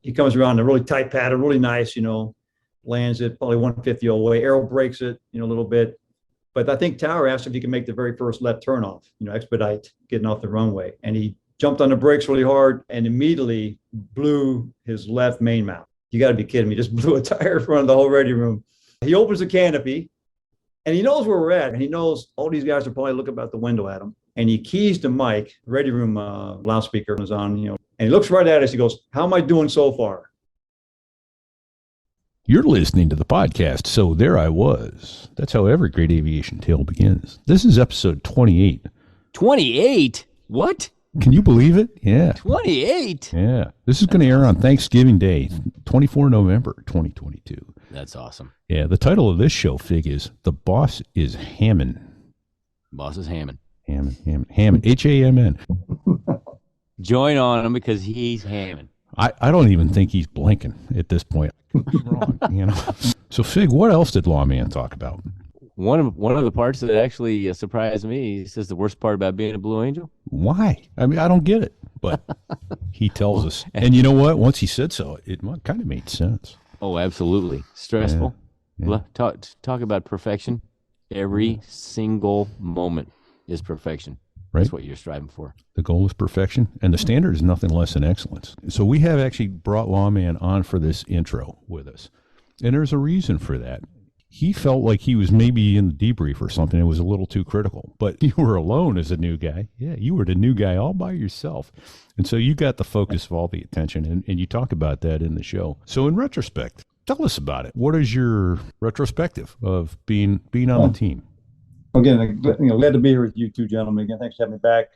He comes around a really tight pattern, really nice, lands it probably 150 away. Arrow breaks it, a little bit. But I think Tower asked if he could make the very first left turn off, expedite getting off the runway. And he jumped on the brakes really hard and immediately blew his left main mount. You got to be kidding me. Just blew a tire in front of the whole ready room. He opens the canopy and he knows where we're at. And he knows all these guys are probably looking out the window at him. And he keys the mic, ready room loudspeaker was on, and he looks right at us. He goes, "How am I doing so far?" You're listening to the podcast, So There I Was. That's how every great aviation tale begins. This is episode 28. 28? What? Can you believe it? Yeah. 28? Yeah. This is going to air on Thanksgiving Day, 24 November 2022. That's awesome. Yeah, the title of this show, Fig, is The Boss is Hammond. Boss is Hammond. Hammond, H-A-M-N. Join on him because he's Hammond. I don't even think he's blinking at this point. Wrong, So, Fig, what else did Lawman talk about? One of the parts that actually surprised me, he says the worst part about being a Blue Angel. Why? I mean, I don't get it, but he tells us. And you know what? Once he said so, it kind of made sense. Oh, absolutely. Stressful. Yeah. Talk about perfection. Every single moment is perfection. Right. That's what you're striving for. The goal is perfection, and the standard is nothing less than excellence. So we have actually brought Lawman on for this intro with us, and there's a reason for that. He felt like he was maybe in the debrief or something. It was a little too critical, but you were alone as a new guy. Yeah, you were the new guy all by yourself, and so you got the focus of all the attention, and you talk about that in the show. So in retrospect, tell us about it. What is your retrospective of being on the team? Again, glad to be here with you two gentlemen. Again, thanks for having me back.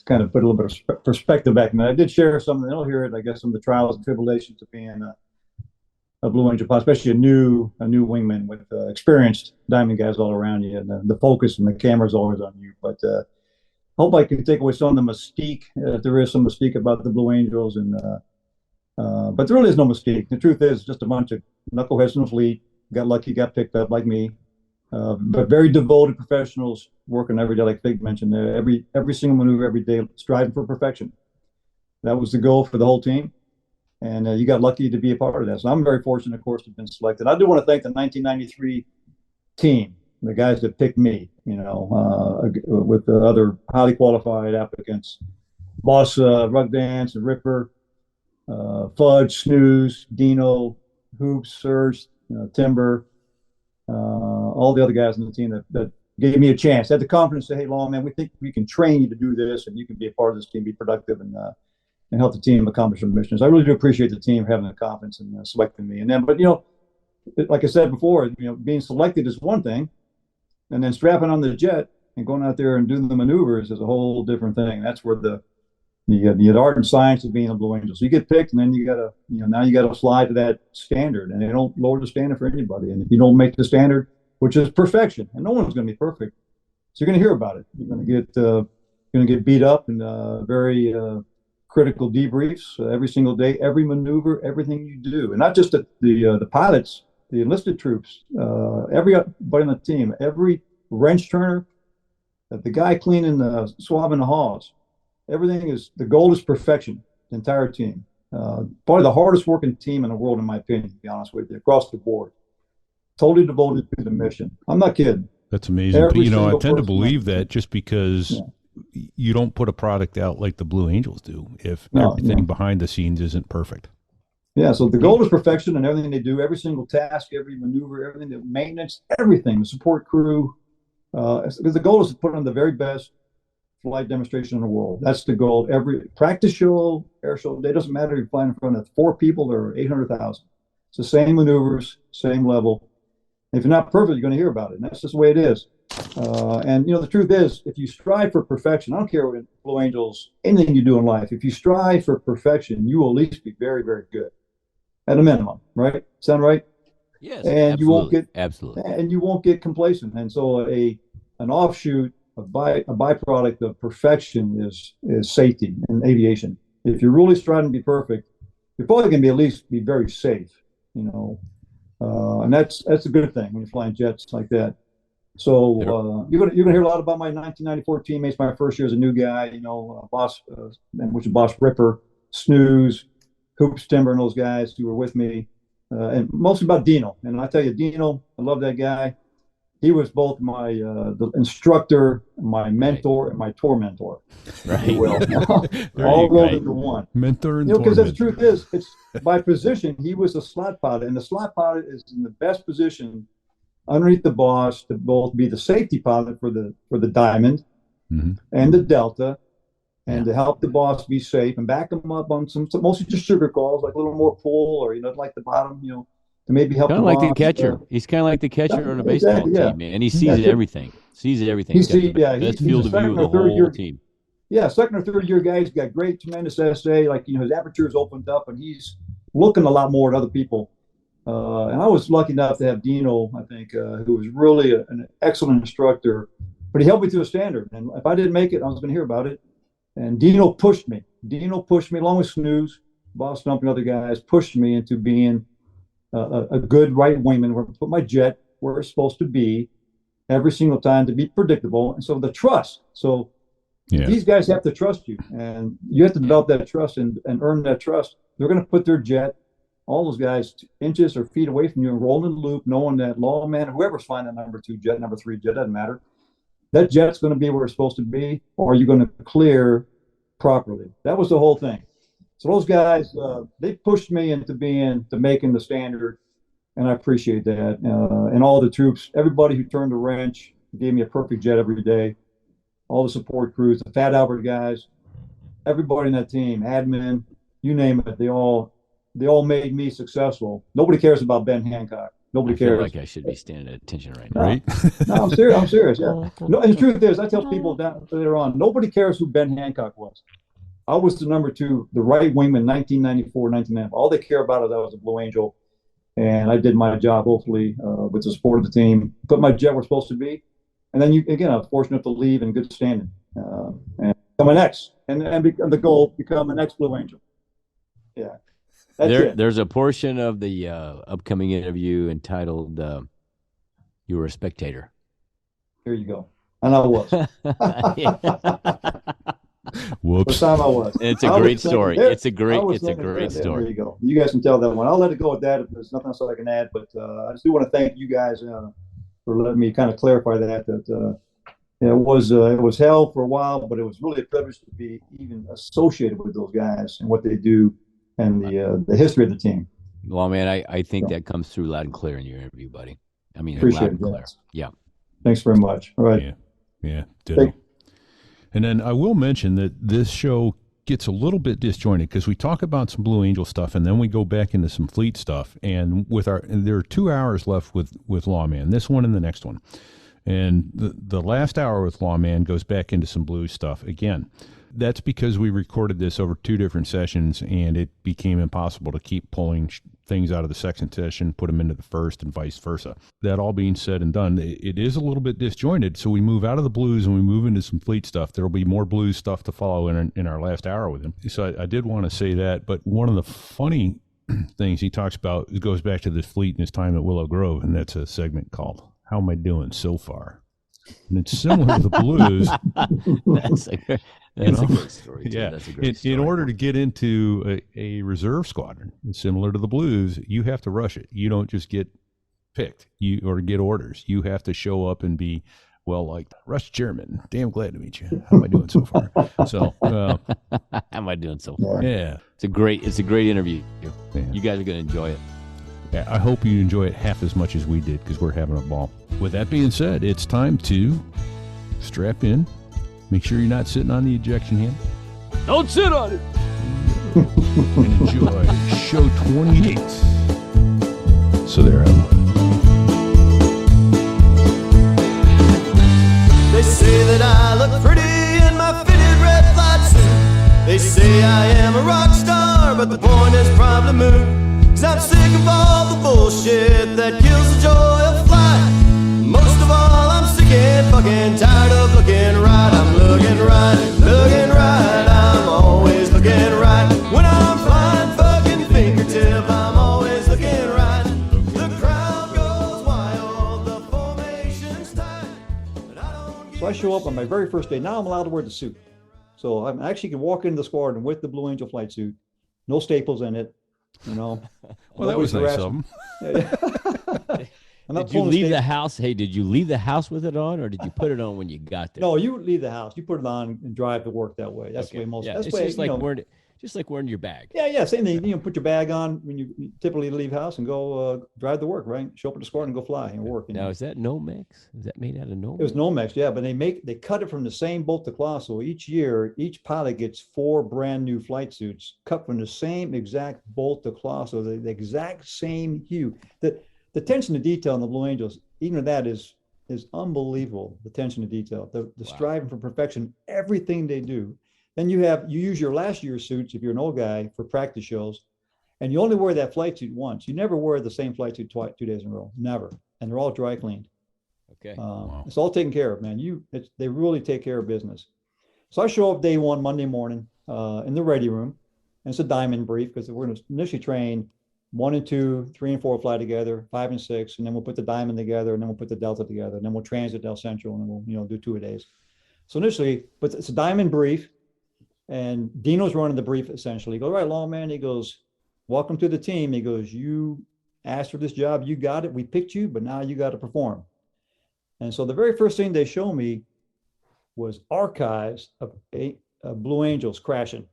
Kind of put a little bit of perspective back. And I did share some, they'll hear it, I guess, some of the trials and tribulations of being a Blue Angel pilot, especially a new wingman with experienced diamond guys all around you. And the focus and the camera's always on you. But hope I can take away some of the mystique, if there is some mystique about the Blue Angels. But there really is no mystique. The truth is just a bunch of knuckleheads in the fleet. Got lucky, got picked up like me. But very devoted professionals working every day, like Fig mentioned, every single maneuver, every day, striving for perfection. That was the goal for the whole team. And you got lucky to be a part of that. So I'm very fortunate, of course, to have been selected. I do want to thank the 1993 team, the guys that picked me, with the other highly qualified applicants. Boss, Rug Dance, and Ripper, Fudge, Snooze, Dino, Hoops, Surge, Timber, all the other guys on the team that gave me a chance. Had the confidence to say, "Hey, Lawman, we think we can train you to do this, and you can be a part of this team, be productive, and help the team accomplish their missions." I really do appreciate the team having the confidence and selecting me. And then, but like I said before, being selected is one thing, and then strapping on the jet and going out there and doing the maneuvers is a whole different thing. That's where the art and science of being a Blue Angel. So you get picked, and then you gotta, now you gotta fly to that standard, and they don't lower the standard for anybody. And if you don't make the standard, which is perfection, and no one's going to be perfect, so you're going to hear about it. You're going to get beat up in very critical debriefs every single day, every maneuver, everything you do, and not just the pilots, the enlisted troops, everybody on the team, every wrench turner, the guy cleaning the swabbing the hawse. Everything is, the goal is perfection. The entire team, probably the hardest working team in the world, in my opinion, to be honest with you, across the board. Totally devoted to the mission. I'm not kidding. That's amazing. But, I tend to believe that just because you don't put a product out like the Blue Angels do if everything behind the scenes isn't perfect. Yeah, so the goal is perfection in everything they do, every single task, every maneuver, everything, the maintenance, everything, the support crew. Because the goal is to put on the very best flight demonstration in the world. That's the goal. Every practice show, air show, it doesn't matter if you're flying in front of 4 people or 800,000. It's the same maneuvers, same level. If you're not perfect, you're going to hear about it. And that's just the way it is. And the truth is, if you strive for perfection, I don't care what Blue Angels, anything you do in life, if you strive for perfection, you will at least be very, very good at a minimum, right? Sound right? Yes. And absolutely. And you won't get complacent. And so an offshoot, a byproduct of perfection is safety in aviation. If you're really striving to be perfect, you're probably going to at least be very safe, and that's a good thing when you're flying jets like that. So you're gonna hear a lot about my 1994 teammates. My first year as a new guy, Boss, which is Boss Ripper, Snooze, Hoops, Timber, and those guys who were with me, and mostly about Dino. And I tell you, Dino, I love that guy. He was both my the instructor, my mentor, and my tormentor. Right. All rolled into one. Mentor and because torment. the truth is, it's by position. He was a slot pilot, and the slot pilot is in the best position underneath the boss to both be the safety pilot for the diamond and the delta, and to help the boss be safe and back him up on some mostly just sugar calls, like a little more pull, or like the bottom, to maybe help. Kind of like the catcher. He's kind of like the catcher on a baseball team, man. And he sees everything. Sees everything. He's field of view of the whole team. Yeah, second or third year guy. He's got great, tremendous essay. Like his aperture's opened up, and he's looking a lot more at other people. And I was lucky enough to have Dino, I think, who was really an excellent instructor. But he helped me to a standard, and if I didn't make it, I was going to hear about it. And Dino pushed me. Along with Snooze, Boss Stump, and other guys, pushed me into being a good right wingman, where I put my jet where it's supposed to be every single time to be predictable. And so the trust. So these guys have to trust you, and you have to develop that trust and earn that trust. They're going to put their jet, all those guys, inches or feet away from you and roll in the loop, knowing that Lawman, whoever's flying that number 2 jet, number 3 jet, doesn't matter. That jet's going to be where it's supposed to be, or you're going to clear properly. That was the whole thing. So those guys, they pushed me into making the standard, and I appreciate that. And all the troops, everybody who turned the wrench, gave me a perfect jet every day. All the support crews, the Fat Albert guys, everybody in that team, admin, you name it, they all made me successful. Nobody cares about Ben Hancock. Nobody cares. I feel like I should be standing at attention right now. Right? No, I'm serious. Yeah. No, and the truth is, I tell people down later on, nobody cares who Ben Hancock was. I was the number 2, the right wingman, 1994, 1995. All they care about is I was a Blue Angel, and I did my job, hopefully, with the support of the team, put my jet where it's supposed to be. And then, I was fortunate to leave in good standing and become an X, and become the goal, become an Blue Angel. Yeah. There's a portion of the upcoming interview entitled "You Were a Spectator." Here you go. And I was. Whoops. The time I was. It's a great story. It's a great story. There you go. You guys can tell that one. I'll let it go with that if there's nothing else I can add. But I just do want to thank you guys for letting me kind of clarify that. It was hell for a while, but it was really a privilege to be even associated with those guys and what they do and the history of the team. Well, man, I think that comes through loud and clear in your interview, buddy. I mean, appreciate loud and it. clear. Yeah. Thanks very much. All right. Yeah. Ditto. And then I will mention that this show gets a little bit disjointed because we talk about some Blue Angel stuff and then we go back into some Fleet stuff. And there are 2 hours left with Lawman, this one and the next one. And the last hour with Lawman goes back into some Blues stuff again. That's because we recorded this over 2 different sessions, and it became impossible to keep pulling things out of the second session, put them into the first, and vice versa. That all being said and done, it is a little bit disjointed, so we move out of the Blues and we move into some Fleet stuff. There will be more Blues stuff to follow in our last hour with him. So I did want to say that, but one of the funny things he talks about goes back to this Fleet and his time at Willow Grove, and that's a segment called "How Am I Doing So Far?" And it's similar to the Blues. That's a great story. Yeah. That's a great story. In order to get into a reserve squadron, similar to the Blues, you have to rush it. You don't just get picked or get orders. You have to show up and be well-liked. Rush Chairman, damn glad to meet you. How am I doing so far? So, how am I doing so far? Yeah. It's a great interview. Yeah. You guys are going to enjoy it. Yeah, I hope you enjoy it half as much as we did because we're having a ball. With that being said, it's time to strap in. Make sure you're not sitting on the ejection hand. Don't sit on it. And enjoy show 28. So there I am. They say that I look pretty in my fitted red flight suit. They say I am a rock star, but the point is probably moot. 'Cause I'm sick of all the bullshit that kills the joy of flight. Most of all, I'm sick and fucking tired of looking right. I'm looking right, I'm always looking right. When I'm flying fucking fingertip, I'm always looking right. The crowd goes wild, the formation's tight. So I show up on my very first day. Now I'm allowed to wear the suit. So I actually can walk into the squadron with the Blue Angel flight suit. no staples in it, you know. Well, that was nice of them. Did you leave the house? Hey, did you leave the house with it on, or did you put it on when you got there? No, you leave the house. You put it on and drive to work that way. That's the way most. Yeah, that's it's way, just like wearing your bag. Yeah, same thing. You know, put your bag on when you typically leave house and go drive to work, right? Show up at the squad and go fly and work. Now, is that Nomex? Is that made out of Nomex? It was Nomex, yeah, but they cut it from the same bolt to cloth. So each year, each pilot gets 4 brand new flight suits cut from the same exact bolt to cloth, so the exact same hue. The attention to detail in the Blue Angels, even that is unbelievable. The attention to detail, the striving for perfection, everything they do. Then you use your last year's suits if you're an old guy for practice shows, and you only wear that flight suit once. You never wear the same flight suit 2 days in a row, never. And they're all dry cleaned. Okay, It's all taken care of, man. They really take care of business. So I show up day 1 Monday morning in the ready room, and it's a diamond brief because we're going to initially train 1 and 2, 3 and 4 fly together, 5 and 6, and then we'll put the diamond together, and then we'll put the delta together, and then we'll transit El Central, and then we'll do 2 a days. So initially, but it's a diamond brief. And Dino's running the brief essentially. He goes, all right, Lawman. He goes, welcome to the team. He goes, you asked for this job. You got it. We picked you, but now you got to perform. And so the very first thing they show me was archives of Blue Angels crashing.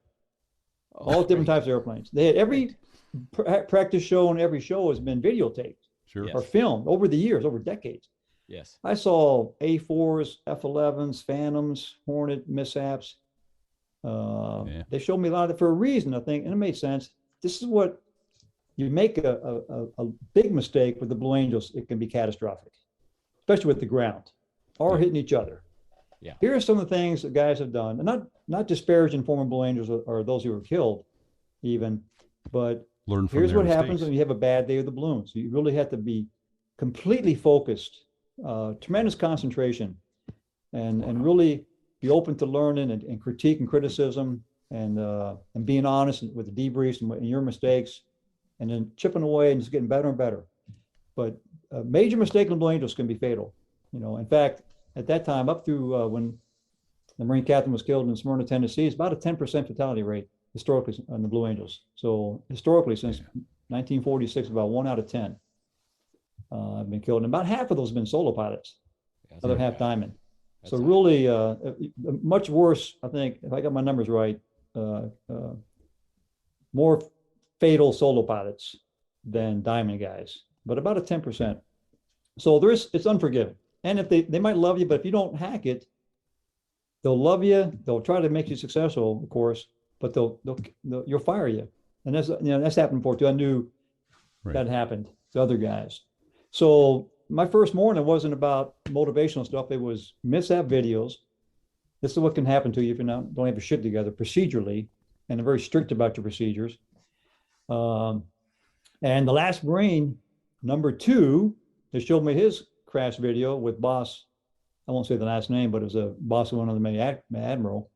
All different types of airplanes. They had every practice show, and every show has been videotaped or filmed over the years, over decades. Yes. I saw A4s, F-11s, Phantoms, Hornet mishaps. They showed me a lot of it for a reason, I think, and it made sense. This is what you make a big mistake with the Blue Angels. It can be catastrophic, especially with the ground or hitting each other. Yeah. Here are some of the things that guys have done, and not disparaging former Blue Angels or those who were killed, even, but here's what happens when you have a bad day with the balloons. You really have to be completely focused, tremendous concentration, and really be open to learning and critique and criticism and being honest with the debriefs and your mistakes, and then chipping away and just getting better and better. But a major mistake in the Blue Angels can be fatal. You know, in fact, at that time, up through when the Marine captain was killed in Smyrna, Tennessee, it's about a 10% fatality rate historically on the Blue Angels. So historically, since 1946, about 1 out of 10 have been killed, and about half of those have been solo pilots, other half diamond. So really, much worse, I think, if I got my numbers right, more fatal solo pilots than diamond guys, but about a 10%. So it's unforgiving. And if they might love you, but if you don't hack it, they'll love you. They'll try to make you successful, of course, but you'll fire you. And that's happened before too. I knew that happened to other guys. So my first morning wasn't about motivational stuff. It was mishap videos. This is what can happen to you if you don't have your shit together procedurally, and they're very strict about your procedures. And the last Marine, number 2, they showed me his crash video with boss. I won't say the last name, but it was a boss of one of the many admiral.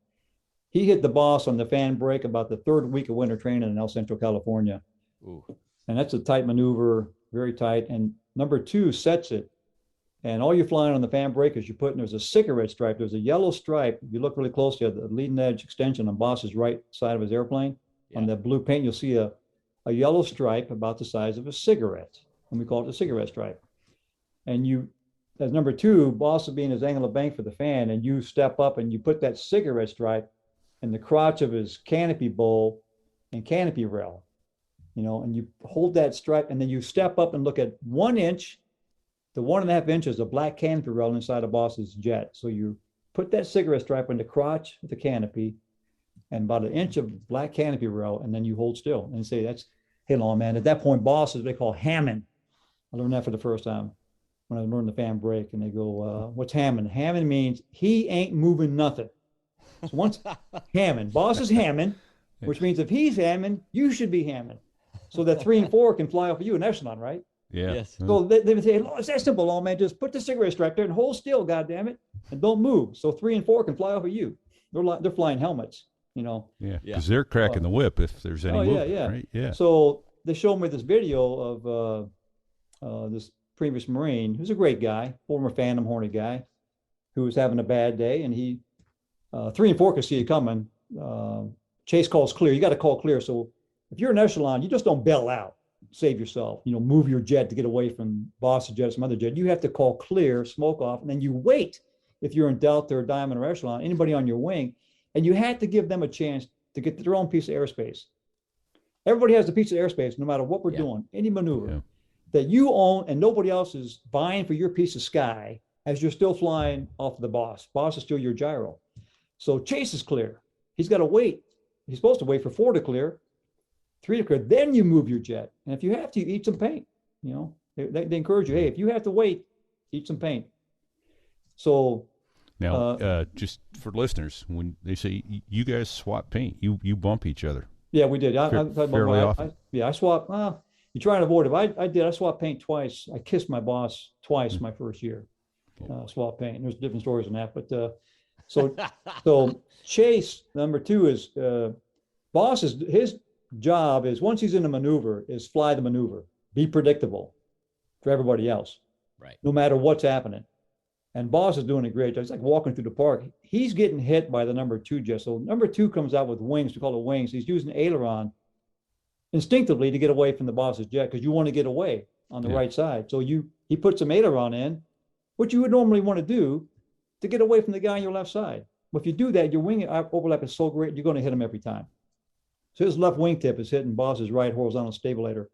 He hit the boss on the fan brake about the 3rd week of winter training in El Centro, California. Ooh. And that's a tight maneuver, very tight. And number 2 sets it. And all you're flying on the fan brake is there's a cigarette stripe. There's a yellow stripe. If you look really closely at the leading edge extension on boss's right side of his airplane, on the blue paint, you'll see a yellow stripe about the size of a cigarette. And we call it a cigarette stripe. And as number 2, boss will be in his angle of bank for the fan, and you step up and you put that cigarette stripe in the crotch of his canopy bowl and canopy rail, and you hold that stripe, and then you step up and look at 1 inch to 1.5 inches of black canopy rail inside a boss's jet. So you put that cigarette stripe in the crotch of the canopy and about 1 inch of black canopy rail, and then you hold still and say, hey, Lawman. At that point, boss is what they call Hammond. I learned that for the first time when I learned the fan brake, and they go, what's Hammond? Hammond means he ain't moving nothing. So once Hammond, boss is Hammond, which means if he's Hammond, you should be Hammond. So that 3 and 4 can fly off of you, an echelon, right? Yeah. Yes. So they would say, it's that simple, Lawman. Just put the cigarette stripe there and hold still, goddammit, and don't move. So 3 and 4 can fly off of you. They're flying helmets, Yeah, because they're cracking the whip if there's any movement, right? Yeah. So they showed me this video of this previous Marine, who's a great guy, former Phantom Hornet guy, who was having a bad day, and he 3 and 4 could see it coming. Chase calls clear. You got to call clear. So if you're an echelon, you just don't bail out, save yourself, move your jet to get away from boss's jet or some other jet. You have to call clear, smoke off, and then you wait if you're in Delta or Diamond or Echelon, anybody on your wing, and you had to give them a chance to get their own piece of airspace. Everybody has a piece of airspace, no matter what we're doing, any maneuver that you own, and nobody else is vying for your piece of sky as you're still flying off of the boss. Boss is still your gyro. So Chase is clear. He's got to wait. He's supposed to wait for 4 to clear, 3 to clear. Then you move your jet. And if you have to, you eat some paint. They encourage you, hey, if you have to wait, eat some paint. So now, just for listeners, when they say you guys swap paint, you bump each other. Yeah, we did. Fairly often. I swapped. You try and avoid it. I did. I swapped paint twice. I kissed my boss twice my first year. Swap paint. There's different stories in that, but so Chase number 2 is boss is his job is once he's in a maneuver is fly the maneuver, be predictable for everybody else, right? No matter what's happening. And boss is doing a great job. It's like walking through the park. He's getting hit by the number 2 jet. So number 2 comes out with wings. We call it wings. He's using aileron instinctively to get away from the boss's jet because you want to get away on the right side. So he puts some aileron in, which you would normally want to do to get away from the guy on your left side. But if you do that, your wing overlap is so great, you're going to hit him every time. So his left wingtip is hitting boss's right horizontal stabilator.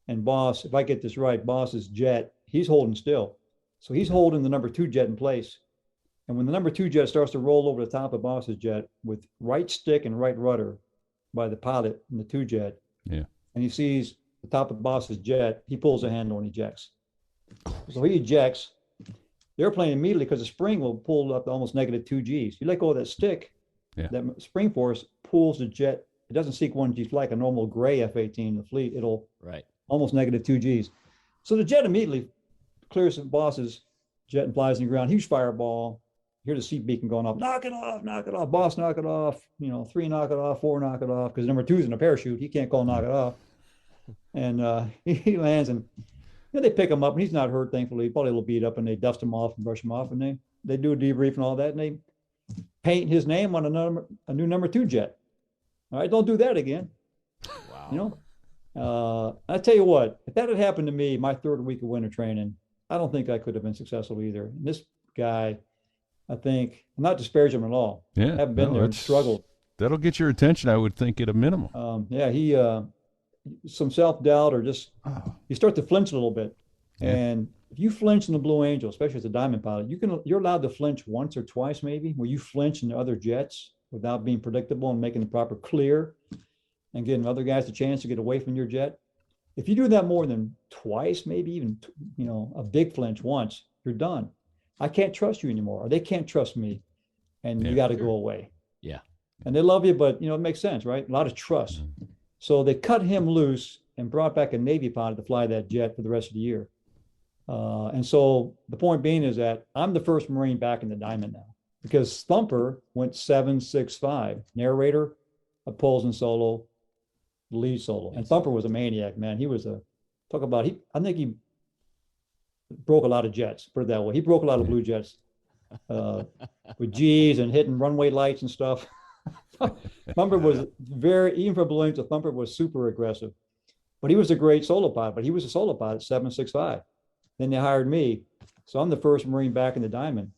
And boss, if I get this right, boss's jet, he's holding still. So he's holding the number 2 jet in place. And when the number 2 jet starts to roll over the top of boss's jet with right stick and right rudder by the pilot in the 2 jet, and he sees the top of boss's jet, he pulls the handle and ejects. So he ejects. The airplane immediately, because the spring will pull up to almost negative 2 Gs. You let go of that stick, that spring force pulls the jet. It doesn't seek 1 G like a normal gray F-18 in the fleet. It'll almost negative 2 Gs. So the jet immediately clears the boss's jet and flies in the ground. Huge fireball. You hear the seat beacon going off. Knock it off, boss, knock it off. 3 knock it off, 4 knock it off. Because number 2's in a parachute. He can't call knock it off. And he lands and they pick him up and he's not hurt, thankfully. Probably a little beat up and they dust him off and brush him off and they do a debrief and all that. And they paint his name on a new number 2 jet. All right, don't do that again. Wow. I tell you what, if that had happened to me my 3rd week of winter training, I don't think I could have been successful either. And this guy, I think, I'm not disparaging him at all. Yeah, I haven't been there and struggled. That'll get your attention, I would think, at a minimum. He some self-doubt or just you start to flinch a little bit. And if you flinch in the Blue Angel, especially as a diamond pilot, you're allowed to flinch once or twice maybe, where you flinch in the other jets without being predictable and making the proper clear and getting other guys a chance to get away from your jet. If you do that more than twice, maybe even a big flinch once, you're done. I can't trust you anymore, or they can't trust me, and you got to go away. Yeah. And they love you, but it makes sense, right? A lot of trust. So they cut him loose and brought back a Navy pilot to fly that jet for the rest of the year. And so the point being is that I'm the first Marine back in the Diamond now, because Thumper went 7.65, narrator, a Posen solo, lead solo. And Thumper was a maniac, man. He was I think he broke a lot of jets, put it that way. He broke a lot of blue jets with G's and hitting runway lights and stuff. Thumper was even for Blue Angel, Thumper was super aggressive. But he was a great solo pilot, but he was a solo pilot, 7.65. Then they hired me. So I'm the first Marine back in the Diamond.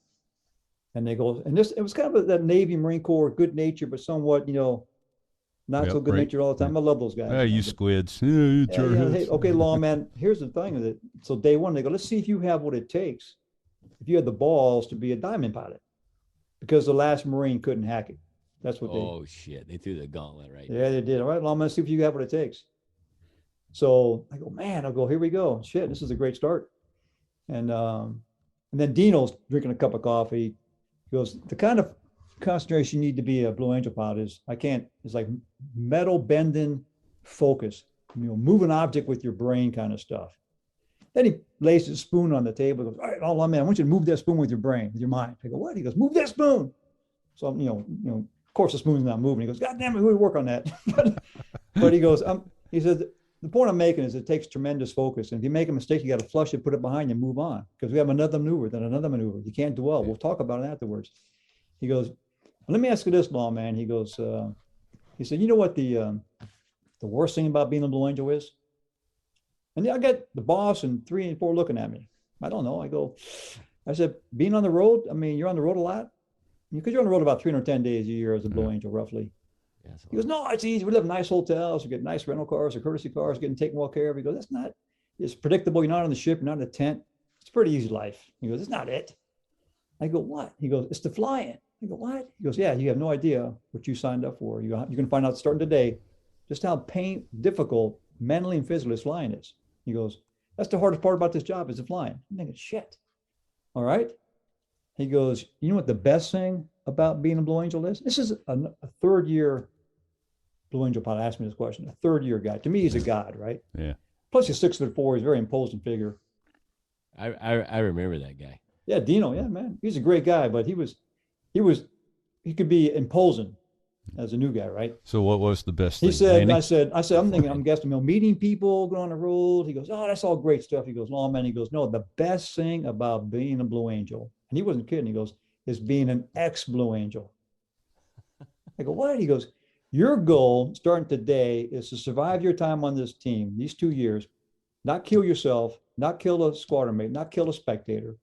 And they go, and it was kind of that Navy Marine Corps, good nature, but somewhat, not so good natured all the time. I love those guys. Yeah, you squids. Hey, okay, Lawman, here's the thing. So day one, they go, let's see if you have what it takes. If you had the balls to be a diamond pilot. Because the last Marine couldn't hack it. That's what Oh, shit. They threw the gauntlet, right? Yeah, they did. All right, Lawman, let's see if you have what it takes. So I go, man, here we go. Shit, this is a great start. And then Dino's drinking a cup of coffee. He goes, the kind of concentration you need to be a Blue Angel pilot it's like metal bending focus, move an object with your brain kind of stuff. Then he lays his spoon on the table. He goes, all right, oh man, I want you to move that spoon with your brain, with your mind. I go, what? He goes, move that spoon. So of course the spoon's not moving. He goes, God damn it, we'll work on that. but he goes, he said, the point I'm making is it takes tremendous focus. And if you make a mistake, you got to flush it, put it behind you, and move on. Because we have another maneuver, then another maneuver. You can't dwell. We'll talk about it afterwards. He goes, let me ask you this, Lawman. He goes, he said, you know what the the worst thing about being a Blue Angel is? And I got the boss and 3 and 4 looking at me. I don't know. I said, being on the road, I mean, you're on the road a lot? Because you're on the road about 310 days a year as a Blue Angel, roughly. Yeah, he goes, no, it's easy. We live in nice hotels. We get nice rental cars or courtesy cars, getting taken well care of. He goes, that's not, it's predictable. You're not on the ship. You're not in a tent. It's a pretty easy life. He goes, it's not it. I go, what? He goes, it's the flying. I go, what? He goes, yeah, you have no idea what you signed up for. You're going to find out starting today just how difficult mentally and physically this flying is. He goes, that's the hardest part about this job is the flying. I'm thinking, shit. All right. He goes, you know what the best thing about being a Blue Angel is? This is a third year Blue Angel pilot asked me this question, a third year guy. To me, he's a god, right? Yeah. Plus he's 6'4". He's a very imposing figure. I remember that guy. Yeah, Dino. Yeah, man. He's a great guy, but he could be imposing as a new guy, right? So what was the best thing? He said, and I said, I'm guessing, meeting people, going on the road. He goes, oh, that's all great stuff. He goes, Lawman. He goes, no, the best thing about being a Blue Angel, and he wasn't kidding. He goes, is being an ex-Blue Angel. I go, what? He goes, your goal starting today is to survive your time on this team, these 2 years, not kill yourself, not kill a squadron mate, not kill a spectator.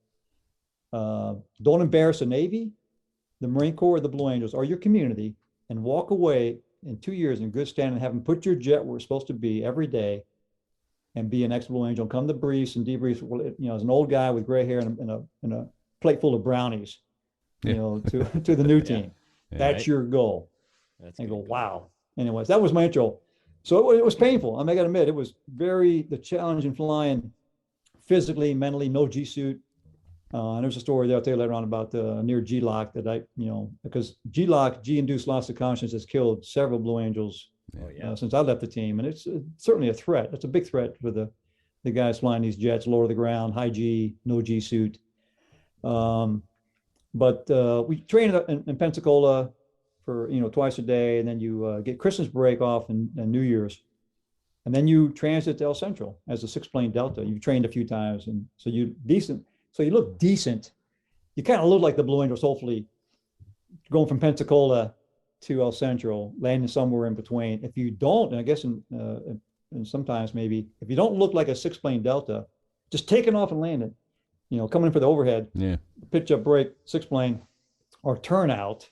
Don't embarrass the Navy, the Marine Corps, or the Blue Angels, or your community, and walk away in 2 years in good standing, having put your jet where it's supposed to be every day, and be an ex-Blue Angel, and come to briefs and debriefs, as an old guy with gray hair and a plate full of brownies, to the new team. Yeah. That's right. Your goal. I go, wow. Anyways, that was my intro. So it was painful. I got to admit, it was the challenge in flying physically, mentally, no G suit. And there's a story that I'll tell you later on about near G-Lock that because G-Lock, G-induced loss of consciousness, has killed several Blue Angels since I left the team. And it's certainly a threat. It's a big threat for the guys flying these jets, lower the ground, high G, no G suit. But we train in Pensacola for, twice a day. And then you get Christmas break off and New Year's. And then you transit to El Central as a 6-plane Delta. You've trained a few times. And so you look decent. You kind of look like the Blue Angels, hopefully, going from Pensacola to El Central, landing somewhere in between. If you don't, and I guess and sometimes maybe, if you don't look like a 6-plane Delta, just taking off and landing, coming in for the overhead, pitch up break, 6-plane, or turnout,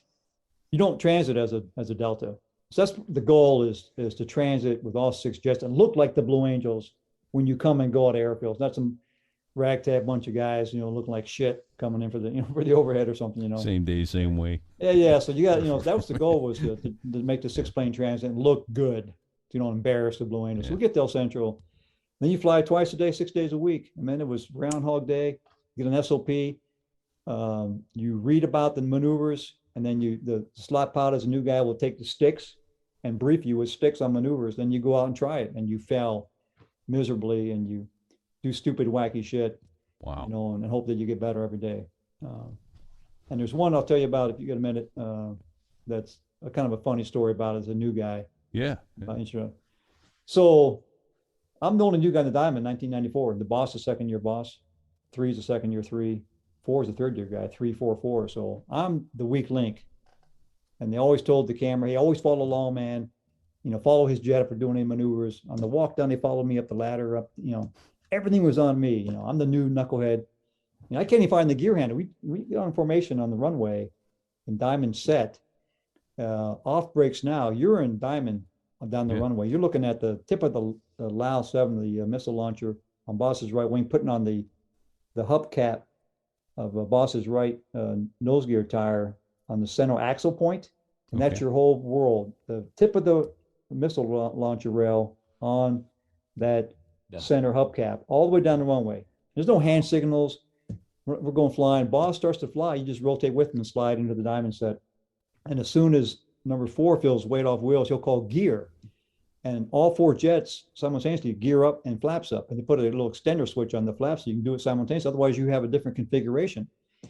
you don't transit as a Delta. So that's the goal is to transit with all 6 jets and look like the Blue Angels when you come and go out of airfields. Not some ragtag bunch of guys, looking like shit coming in for the overhead or something, Same day, same way. Yeah. So you got, that was the goal, was to make the 6-plane transit and look good, to don't embarrass the Blue Angels. So we get to El Central. Then you fly twice a day, 6 days a week. And then it was Groundhog Day. You get an SOP. You read about the maneuvers, and then the slot pilot as a new guy will take the sticks and brief you with sticks on maneuvers. Then you go out and try it, and you fail miserably, and you do stupid, wacky shit. Wow. And hope that you get better every day. And there's one I'll tell you about if you get a minute. That's a kind of a funny story about it as a new guy. Yeah. So I'm the only new guy in the Diamond, 1994. The boss is second year boss. 3 is the second year 3. 4 is the third year guy. 3, 4, 4. So I'm the weak link. And they always told the camera, he always followed Lawman, follow his jet if we're doing any maneuvers. On the walk down, they followed me up the ladder, up, everything was on me. I'm the new knucklehead. I can't even find the gear handle. We got in formation on the runway in Diamond set. Off breaks now. You're in Diamond down the runway. You're looking at the tip of the LAL 7, the missile launcher, on boss's right wing, putting on the hubcap of boss's right nose gear tire on the center axle point. And that's your whole world. The tip of the missile launcher rail on that center hubcap, all the way down the runway. There's no hand signals. We're going flying. Boss starts to fly. You just rotate with him and slide into the Diamond set. And as soon as number 4 feels weight off wheels, he'll call gear. And all 4 jets simultaneously gear up and flaps up. And they put a little extender switch on the flaps so you can do it simultaneously. Otherwise, you have a different configuration.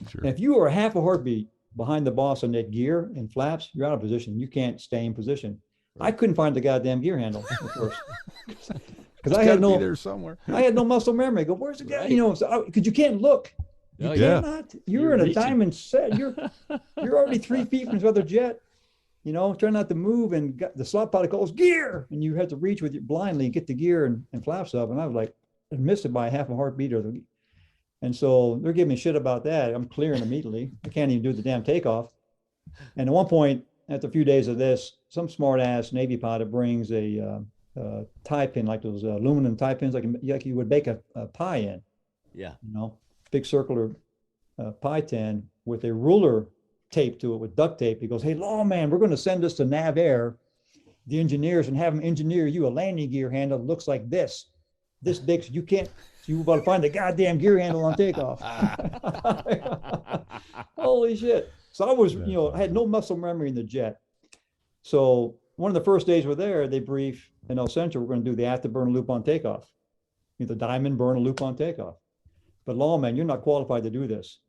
Sure. And if you are half a heartbeat behind the boss on that gear and flaps, you're out of position. You can't stay in position. Right. I couldn't find the goddamn gear handle at first. Because I had no there somewhere. I had no muscle memory. I go, where's the guy? Because you can't look. You cannot. You're in a Diamond set. You're already 3 feet from this other jet. try not to move, and the slot pilot calls gear, and you have to reach with your blindly and get the gear and flaps up. And I was like, I missed it by half a heartbeat. And so they're giving me shit about that. I'm clearing immediately. I can't even do the damn takeoff. And at one point, after a few days of this, some smart ass Navy pilot brings a tie pin, like those aluminum tie pins, like you would bake a pie in. Yeah. Big circular pie tin with a ruler taped to it with duct tape. He goes, "Hey, Lawman, we're going to send this to Nav Air, the engineers, and have them engineer you a landing gear handle that looks like this big. So you got to find the goddamn gear handle on takeoff." Holy shit. So I was, I had no muscle memory in the jet. So one of the first days we're there, they brief in El Centro, we're going to do the afterburner loop on takeoff. The diamond burner loop on takeoff. But Lawman, you're not qualified to do this.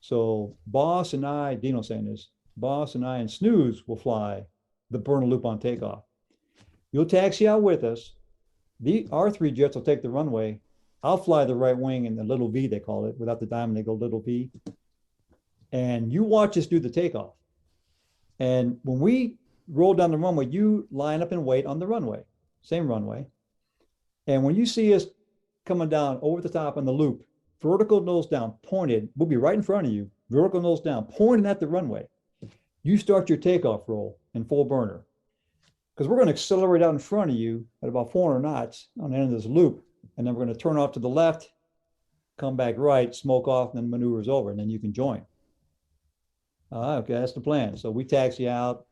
So Boss and I, Dino saying this, Boss and I and Snooze will fly the burner loop on takeoff. You'll taxi out with us. Our 3 jets will take the runway. I'll fly the right wing in the little V, they call it. Without the diamond, they go little V. And you watch us do the takeoff. And when we roll down the runway, you line up and wait on the runway, same runway. And when you see us coming down over the top on the loop, vertical nose down, pointed, we'll be right in front of you, vertical nose down, pointing at the runway. You start your takeoff roll in full burner, because we're going to accelerate out in front of you at about 400 knots on the end of this loop. And then we're going to turn off to the left, come back right, smoke off, and then maneuver's over, and then you can join. Okay, that's the plan. So we taxi out.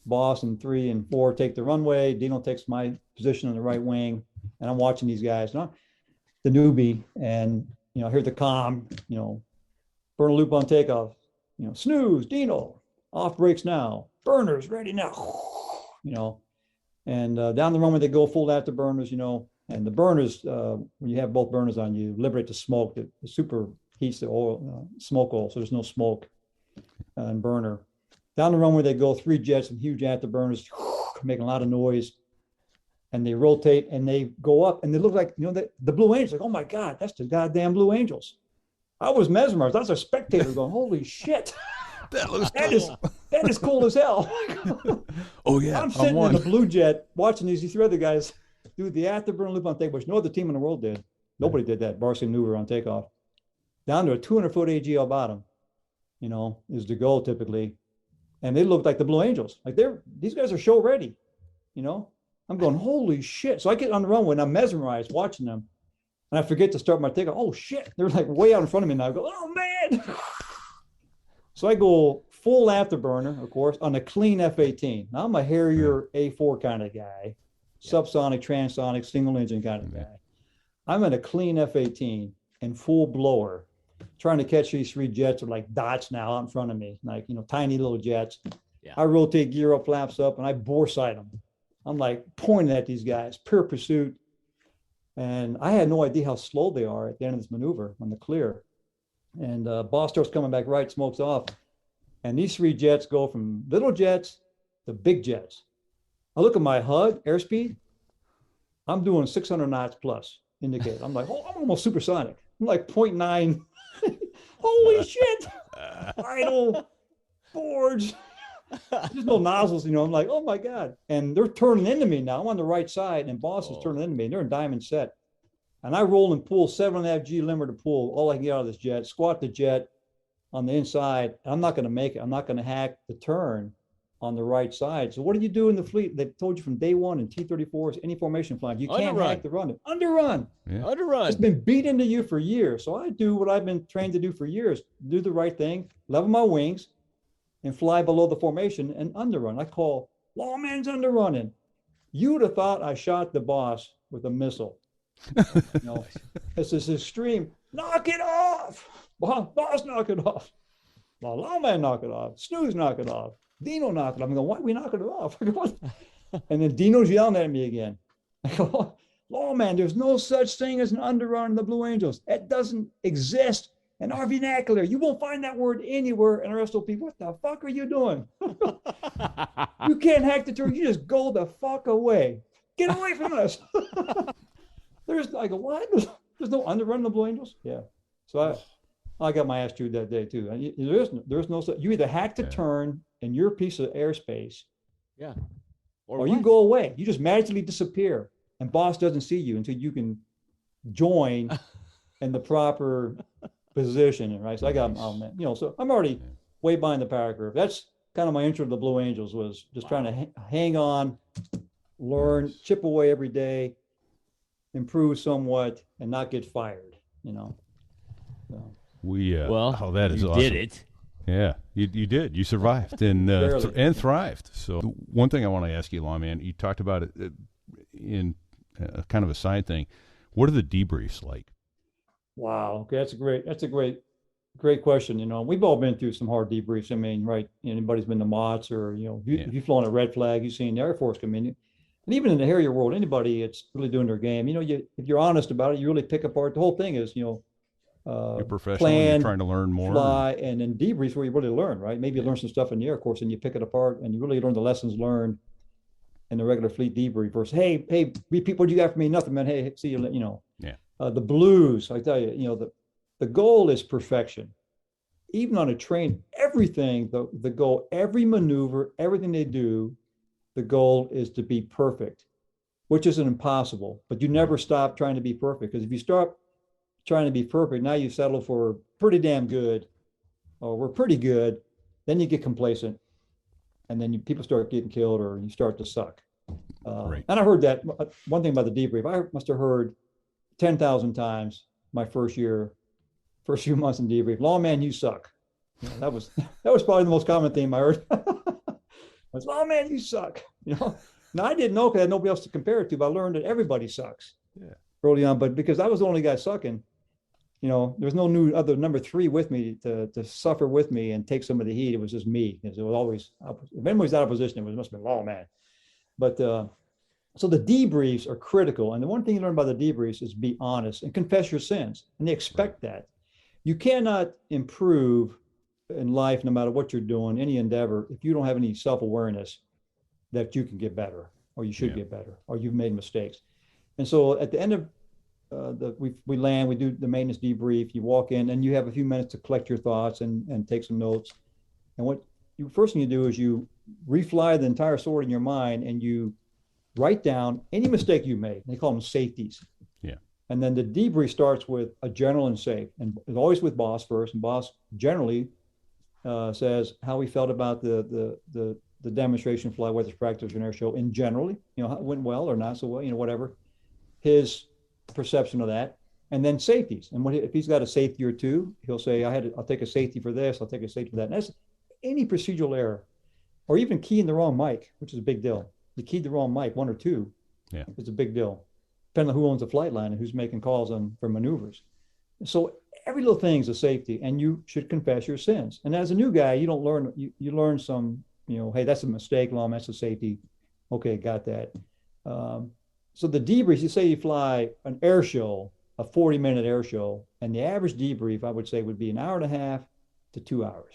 Boss and 3 and 4 take the runway. Dino takes my position on the right wing, and I'm watching these guys. The newbie, and I hear the comm, burner loop on takeoff. Snooze, Dino, off brakes now. Burners ready now. And down the runway they go full afterburners. And the burners, when you have both burners on, you liberate the smoke that super heats the oil, smoke oil, so there's no smoke and burner. Down the runway they go, 3 jets and huge afterburners, making a lot of noise. And they rotate and they go up, and they look like, the Blue Angels. Like, oh my God, that's the goddamn Blue Angels. I was mesmerized. I was a spectator going, holy shit. That is cool as hell. Oh yeah. I'm sitting in the blue jet watching these 3 other guys do the afterburner loop on takeoff, which no other team in the world did. Nobody did that. Varsity maneuver on takeoff. Down to a 200-foot AGL bottom, is the goal typically. And they look like the Blue Angels. Like these guys are show ready, I'm going, holy shit. So I get on the runway and I'm mesmerized watching them. And I forget to start my takeoff. Oh shit. They're like way out in front of me now. I go, oh man. So I go full afterburner, of course, on a clean F-18. Now I'm a Harrier A4 kind of guy, subsonic, transonic, single engine kind of guy. I'm in a clean F-18 and full blower, trying to catch these 3 jets with like dots now out in front of me, like, tiny little jets. Yeah. I rotate gear up, flaps up, and I bore sight them. I'm like pointing at these guys, pure pursuit. And I had no idea how slow they are at the end of this maneuver on the clear. And Boss starts coming back right, smokes off. And these 3 jets go from little jets to big jets. I look at my HUD, airspeed. I'm doing 600 knots plus indicator. I'm like, I'm almost supersonic. I'm like 0.9. Holy shit. Idle, boards. There's no nozzles, I'm like, oh my God. And they're turning into me now. I'm on the right side, and Boss is turning into me. And they're in diamond set. And I roll and pull 7.5 G limber to pull all I can get out of this jet, squat the jet on the inside. I'm not going to make it. I'm not going to hack the turn on the right side. So what do you do in the fleet? They told you from day one in T-34s, any formation flying, you can't hack the run. Underrun. Yeah. Underrun. It's been beat into you for years. So I do what I've been trained to do for years. Do the right thing, level my wings, and fly below the formation and underrun. I call Lawman's underrunning. You would have thought I shot the Boss with a missile. It's this extreme, knock it off. Boss, knock it off. Lawman, knock it off. Snooze, knock it off. Dino, knock it off. I'm going, why are we knocking it off? And then Dino's yelling at me again. I go, Lawman, there's no such thing as an underrun in the Blue Angels. It doesn't exist. In our vernacular, you won't find that word anywhere. And the rest of the people, what the fuck are you doing? You can't hack the turn. You just go the fuck away. Get away from us. I go, what? There's no underrun in the Blue Angels? Yeah. So I got my ass chewed that day too. There's no, you either hack the turn in your piece of airspace. Yeah. Or you go away. You just magically disappear, and boss doesn't see you until you can join in the proper position. Right. So I got, oh man, so I'm already way behind the power curve. That's kind of my intro to the Blue Angels, was just trying to hang on, learn, chip away every day, improve somewhat, and not get fired. So. That is awesome. You did it. Yeah, you did. You survived and thrived. So one thing I want to ask you, Lawman, you talked about it in kind of a side thing. What are the debriefs like? Wow. Okay, that's a great question. We've all been through some hard debriefs. I mean, right? Anybody's been to MOTS, or if you've flown a red flag, you've seen the Air Force come in. And even in the Harrier world, anybody that's really doing their game, if you're honest about it, you really pick apart. The whole thing is, you're professional, plan, you're trying to learn more. Fly, and then debriefs where you really learn, right? Maybe you learn some stuff in the Air Course and you pick it apart and you really learn the lessons learned in the regular fleet debrief versus, hey, repeat what you got for me? Nothing, man. Hey, see you, Yeah. The blues, I tell you, the goal is perfection. Even on a train, everything, the goal, every maneuver, everything they do, the goal is to be perfect, which isn't impossible, but you never stop trying to be perfect. Because if you start trying to be perfect, now you settle for pretty damn good, or we're pretty good, then you get complacent, and then people start getting killed, or you start to suck. Right. And I heard that one thing about the debrief, I must have heard 10,000 times my first few months in debrief. Lawman, you suck. That was probably the most common theme I heard. Was, Lawman, you suck. Now I didn't know because I had nobody else to compare it to, but I learned that everybody sucks early on. But because I was the only guy sucking, there's no other number 3 with me to suffer with me and take some of the heat. It was just me. It was always, if anybody's out of position, it must have been Lawman. But so the debriefs are critical. And the one thing you learn about the debriefs is be honest and confess your sins. And they expect that. You cannot improve in life, no matter what you're doing, any endeavor, if you don't have any self-awareness that you can get better, or you should get better, or you've made mistakes. And so at the end of we land, we do the maintenance debrief, you walk in and you have a few minutes to collect your thoughts and take some notes. And first thing you do is you refly the entire sword in your mind and you write down any mistake you made. They call them safeties. Yeah. And then the debrief starts with a general and safe, and it's always with boss first. And boss generally says how he felt about the demonstration flight, whether it's practice or an air show in generally, how it went well or not so well, whatever his perception of that. And then safeties. And if he's got a safety or two, he'll say, I'll take a safety for this, I'll take a safety for that. And that's any procedural error, or even keying the wrong mic, which is a big deal. You keyed the wrong mic, 1 or 2, it's a big deal, depending on who owns the flight line and who's making calls for maneuvers. So every little thing is a safety, and you should confess your sins. And as a new guy, you don't learn, you learn some, hey, that's a mistake, Lawman, that's a safety. Okay, got that. So the debrief, you say you fly an air show, a 40-minute air show, and the average debrief, I would say, would be 1.5 hours to 2 hours.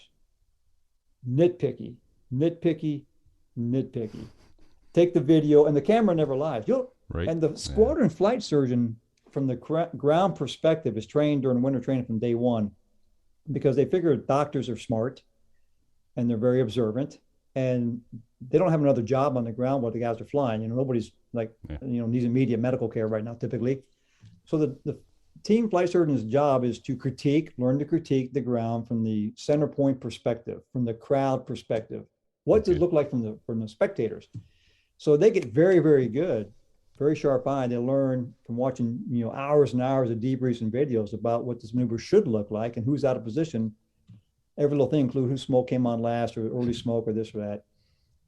Nitpicky. Take the video, and the camera never lies. Right. And the squadron flight surgeon, from the ground perspective, is trained during winter training from day one, because they figure doctors are smart and they're very observant, and they don't have another job on the ground while the guys are flying. Nobody's needs immediate medical care right now, typically. So the team flight surgeon's job is to learn to critique the ground from the center point perspective, from the crowd perspective. What does it look like from the spectators? So they get very, very good, very sharp eye. They learn from watching, hours and hours of debriefs and videos about what this maneuver should look like and who's out of position. Every little thing, include whose smoke came on last, or early smoke, or this or that.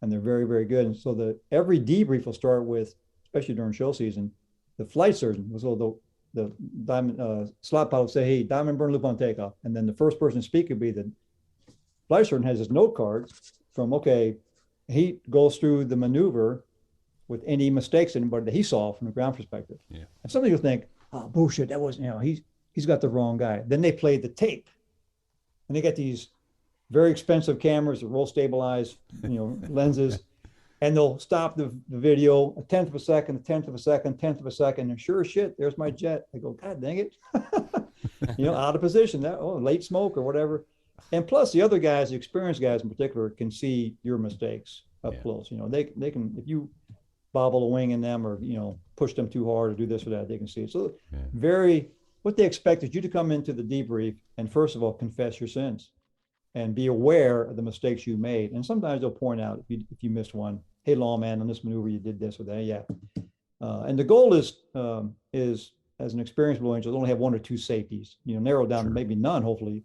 And they're very, very good. And so every debrief will start with, especially during show season, the flight surgeon. So the diamond slot pilot will say, hey, diamond burn loop on takeoff. And then the first person to speak would be the flight surgeon. Has his note card from, he goes through the maneuver with any mistakes anybody that he saw from the ground perspective. Yeah. And some people think, oh, bullshit, that was, he's got the wrong guy. Then they play the tape, and they got these very expensive cameras that roll stabilized, lenses, and they'll stop the video a tenth of a second, and sure as shit, there's my jet. I go, God dang it. Out of position, late smoke or whatever. And plus, the other guys, the experienced guys in particular, can see your mistakes up close. They can, if you bobble a wing in them or, push them too hard or do this or that, they can see it. So what they expect is you to come into the debrief and first of all, confess your sins and be aware of the mistakes you made. And sometimes they'll point out if you missed one, hey, Lawman, on this maneuver, you did this or that. Yeah. And the goal is as an experienced Blue Angel, only have one or two safeties, narrow down to maybe none, hopefully,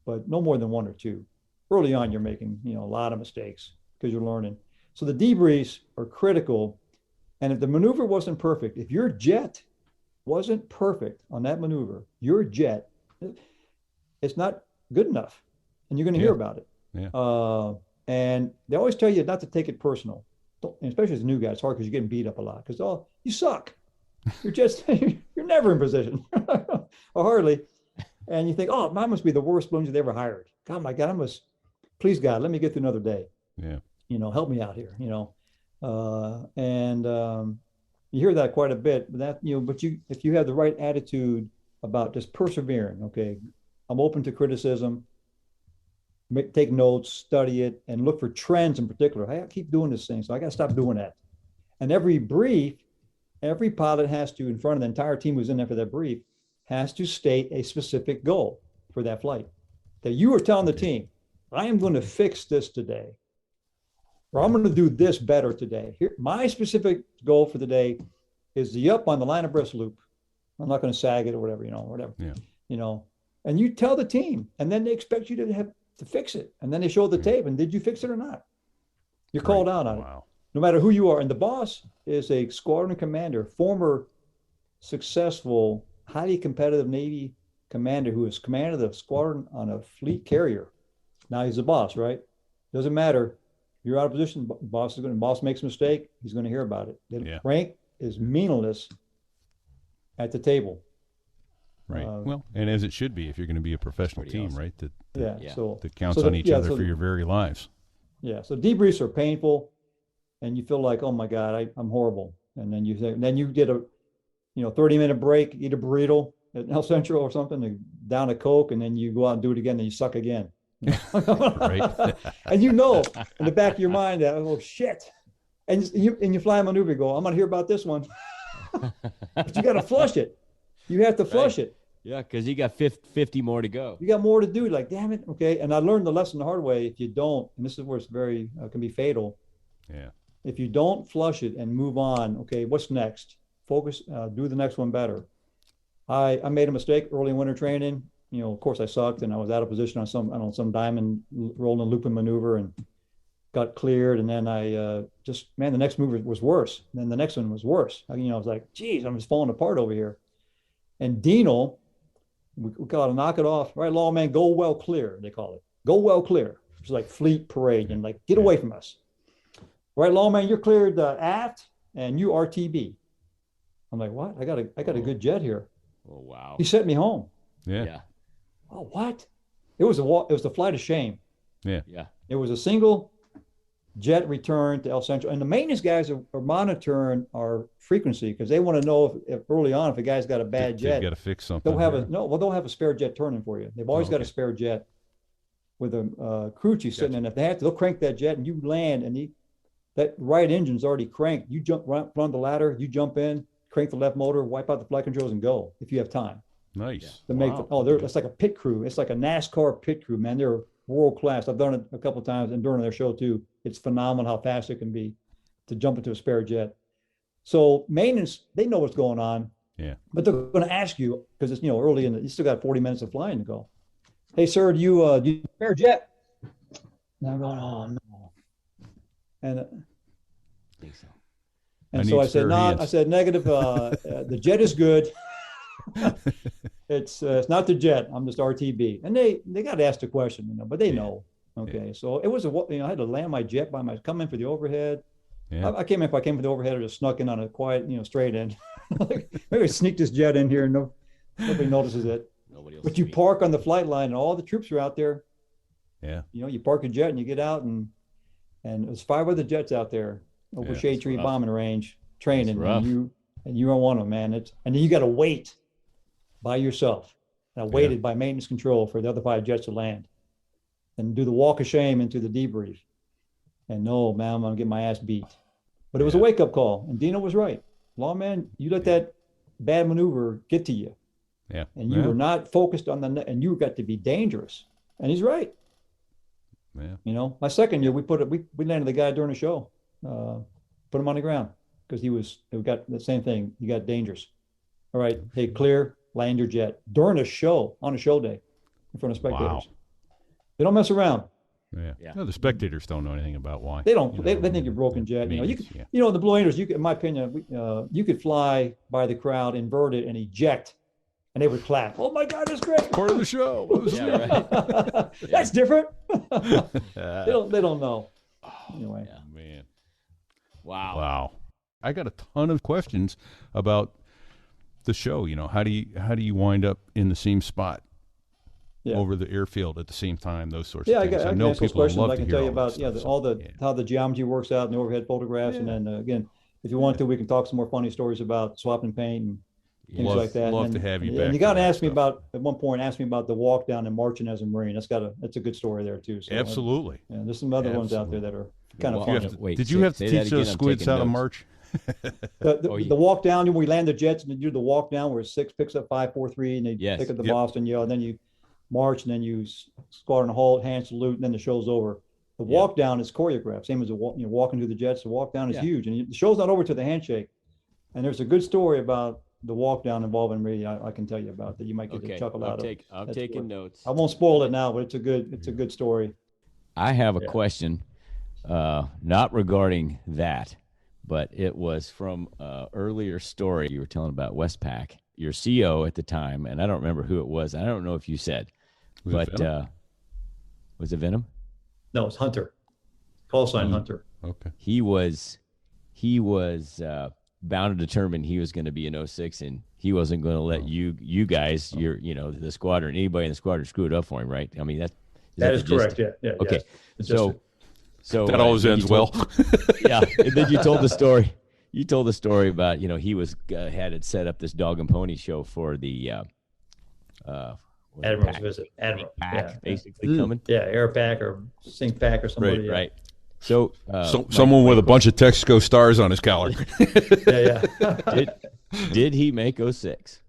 but no more than one or two. Early on, you're making, a lot of mistakes because you're learning. So the debriefs are critical. And if the maneuver wasn't perfect, if your jet wasn't perfect on that maneuver, your jet, it's not good enough. And you're going to hear about it. Yeah. And they always tell you not to take it personal. Especially as a new guy, it's hard because you're getting beat up a lot because you suck. You're never in position or hardly. And you think, oh, mine must be the worst balloons they ever hired. God, my God, please God, let me get through another day. Yeah. Help me out here, and you hear that quite a bit, but if you have the right attitude about just persevering, okay, I'm open to criticism, take notes, study it, and look for trends in particular. I keep doing this thing, so I got to stop doing that. And every brief, every pilot has to, in front of the entire team who's in there for that brief, has to state a specific goal for that flight. That you are telling the team, I am going to fix this today, or I'm going to do this better today. Here, my specific goal for the day is the up on the line of breast loop. I'm not going to sag it or whatever, whatever. Yeah. And you tell the team, and then they expect you to fix it. And then they show the tape, and did you fix it or not? You're called out on it. No matter who you are. And the boss is a squadron commander, former successful, highly competitive Navy commander who has commanded the squadron on a fleet carrier. Now he's the boss, right? Doesn't matter. You're out of position. Boss makes a mistake. He's going to hear about it. The rank is meaningless at the table. Right. Well, and as it should be if you're going to be a professional team, awesome. right? That counts on each other for your very lives. Yeah. So debriefs are painful, and you feel like, oh my God, I'm horrible. And then you get a 30-minute break, eat a burrito at El Centro or something, down a Coke, and then you go out and do it again, and you suck again. Right. And in the back of your mind that, oh shit. And you fly a maneuver, you go, I'm going to hear about this one. But you got to flush it. You have to flush it. Yeah, because you got 50 more to go. You got more to do. Like, damn it. Okay. And I learned the lesson the hard way. If you don't, and this is where it's very, can be fatal. Yeah. If you don't flush it and move on, okay, what's next? Focus, do the next one better. I made a mistake early in winter training. Of course I sucked and I was out of position on some diamond rolling looping maneuver and got cleared. And then I the next maneuver was worse. And then the next one was worse. I was like, geez, I'm just falling apart over here. And Dino, we got to knock it off. Right, Lawman, go well clear, they call it. Go well clear. It's like fleet parade and like, get away from us. Right, Lawman, you're cleared aft and you RTB. I'm like, what? I got a good jet here. Oh, wow. He sent me home. Yeah. Oh, what? It was the flight of shame. Yeah. It was a single jet return to El Centro. And the maintenance guys are monitoring our frequency because they want to know if early on, if a guy's got a bad jet. They've got to fix something. They'll have a spare jet turning for you. They've always got a spare jet with a crew chief sitting in. If they have to, they'll crank that jet and you land and that right engine's already cranked. You run the ladder, you jump in, crank the left motor, wipe out the flight controls and go if you have time. Nice. That's like a pit crew. It's like a NASCAR pit crew, man. They're world class. I've done it a couple of times and during their show too. It's phenomenal how fast it can be to jump into a spare jet. So maintenance, they know what's going on. Yeah. But they're going to ask you because it's early you still got 40 minutes of flying to go. Hey sir, do you spare jet? And I'm going, oh no. And I think so. And so I said, no, I said negative. The jet is good. It's not the jet. I'm just RTB. And they got asked a question, but they know. Okay. Yeah. So it was I had to land my jet come in for the overhead. Yeah. If I came for the overhead or just snuck in on a quiet, straight end. Maybe sneak this jet in here and nobody notices it. But you park on the flight line and all the troops are out there. Yeah. You park a jet and you get out and there's 5 other jets out there over Shade Tree bombing range training. And you are one of them, man. And then you got to wait by yourself. And I waited by maintenance control for the other 5 jets to land. and do the walk of shame into the debrief. And no, man, I'm going to get my ass beat. But it was a wake-up call, and Dino was right. Lawman, you let that bad maneuver get to you. Yeah. And you were not focused on and you got to be dangerous. And he's right. Yeah. You know, my second year, we landed the guy during the show, put him on the ground because we got the same thing. He got dangerous. All right, hey, clear, land your jet during a show, on a show day in front of spectators. Wow. They don't mess around. Yeah. No, the spectators don't know anything about why. They don't. They think you're broken jet. The Blue Angels. In my opinion, you could fly by the crowd, invert it, and eject, and they would clap. Oh my God, that's great! Part of the show. Right. That's different. They don't know. Anyway. Yeah. Man. Wow. I got a ton of questions about the show. You know, how do you wind up in the same spot? Yeah. Over the airfield at the same time, those sorts of things. I can ask those questions. I can tell you about how the geometry works out in the overhead photographs, and then again, if you want to, we can talk some more funny stories about swapping paint and things like that. Love to have you back. And you got to ask me about at one point. Ask me about the walk down and marching as a Marine. That's a good story there too. So, absolutely. There's some other ones out there that are kind of funny. Did you have to teach those squids how to march? The walk down when we land the jets and you do the walk down where 6 picks up 5, 4, 3, and they pick up the Boston, and then you march, and then you squadron halt, hand salute, and then the show's over. The walk down is choreographed, same as walking through the jets. The walk down is huge, and the show's not over to the handshake. And there's a good story about the walk down involving me. I can tell you about that. You might get a chuckle out of. I'm taking notes. I won't spoil it now, but it's a good story. I have a question, not regarding that, but it was from an earlier story you were telling about Westpac. Your CO at the time, and I don't remember who it was. I don't know if you said, was it Venom? No, it's Hunter. Call sign Hunter. Okay. He was bound to determine he was going to be an 06, and he wasn't going to let you guys, the squadron, anybody in the squadron screw it up for him, right? I mean that is correct. Yeah. Okay. Yes. So that always ends well. Yeah. And then you told the story. You told the story about, he was had set up this dog and pony show for the Admiral's visit. Admiral pack, basically coming. Yeah, Air Pack or Sync Pack or somebody. Right. So someone with a bunch of Texaco stars on his collar. Yeah. Did he make 06?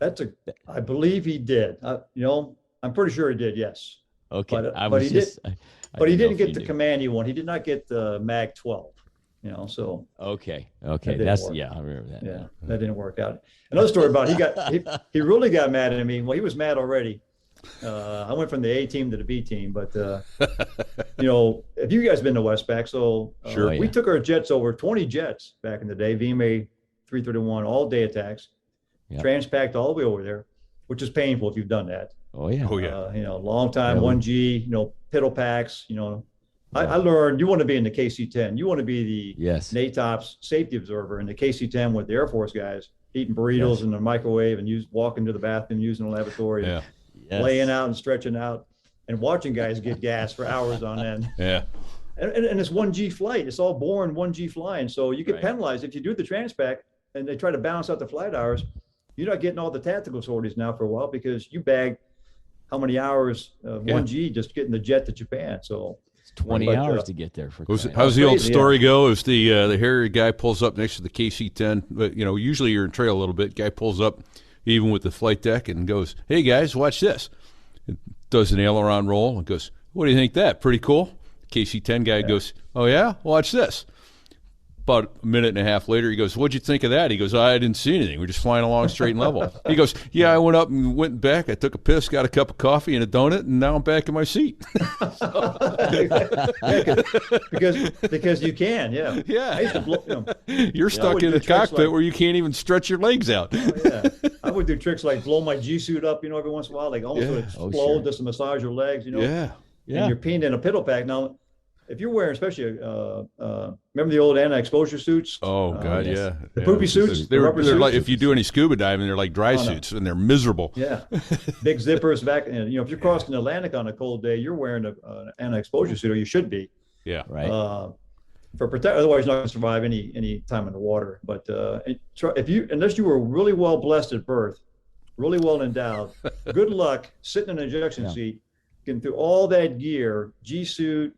I believe he did. I'm pretty sure he did. Yes. Okay. But he didn't get the command he wanted. He did not get the Mag 12. So okay, that's I remember that. Yeah, that didn't work out. Another story about he really got mad at me. Well, he was mad already. I went from the A team to the B team, but if you guys been to Westpac, so sure, we took our jets over 20 jets back in the day, VMA 331 all day attacks, transpacked all the way over there, which is painful if you've done that. Oh yeah. Long time 1G, piddle packs, I learned you want to be in the KC-10. You want to be the NATOPS safety observer in the KC-10 with the Air Force guys eating burritos in the microwave and walking to the bathroom, using the lavatory, laying out and stretching out, and watching guys get gas for hours on end. Yeah. And it's 1G flight. It's all born 1G flying. So you get penalized if you do the transpac and they try to balance out the flight hours. You're not getting all the tactical sorties now for a while because you bagged how many hours of 1G just getting the jet to Japan. So 20 hours to get there. How's the old story go? Is the hairy guy pulls up next to the KC-10, but usually you're in trail a little bit. Guy pulls up even with the flight deck and goes, "Hey guys, watch this." It does an aileron roll and goes, "What do you think that? Pretty cool." KC-10 guy goes, "Oh yeah, watch this." About a minute and a half later, he goes, "What'd you think of that?" He goes, "I didn't see anything. We're just flying along straight and level." He goes, "Yeah, I went up and went back. I took a piss, got a cup of coffee and a donut, and now I'm back in my seat." because you can, yeah. Yeah. I used to blow, You're stuck in the cockpit where you can't even stretch your legs out. I would do tricks like blow my G suit up, every once in a while, like almost would explode just to massage your legs, Yeah. And you're pinned in a piddle pack. Now, if you're wearing, especially, remember the old anti-exposure suits? Oh God, The poopy suits. They're like, if you do any scuba diving, they're like dry suits, and they're miserable. Yeah, big zippers back. If you're crossing the Atlantic on a cold day, you're wearing an anti-exposure suit, or you should be. Yeah, right. For otherwise you're not going to survive any time in the water. But unless you were really well blessed at birth, really well endowed, good luck sitting in an ejection seat getting through all that gear, G suit,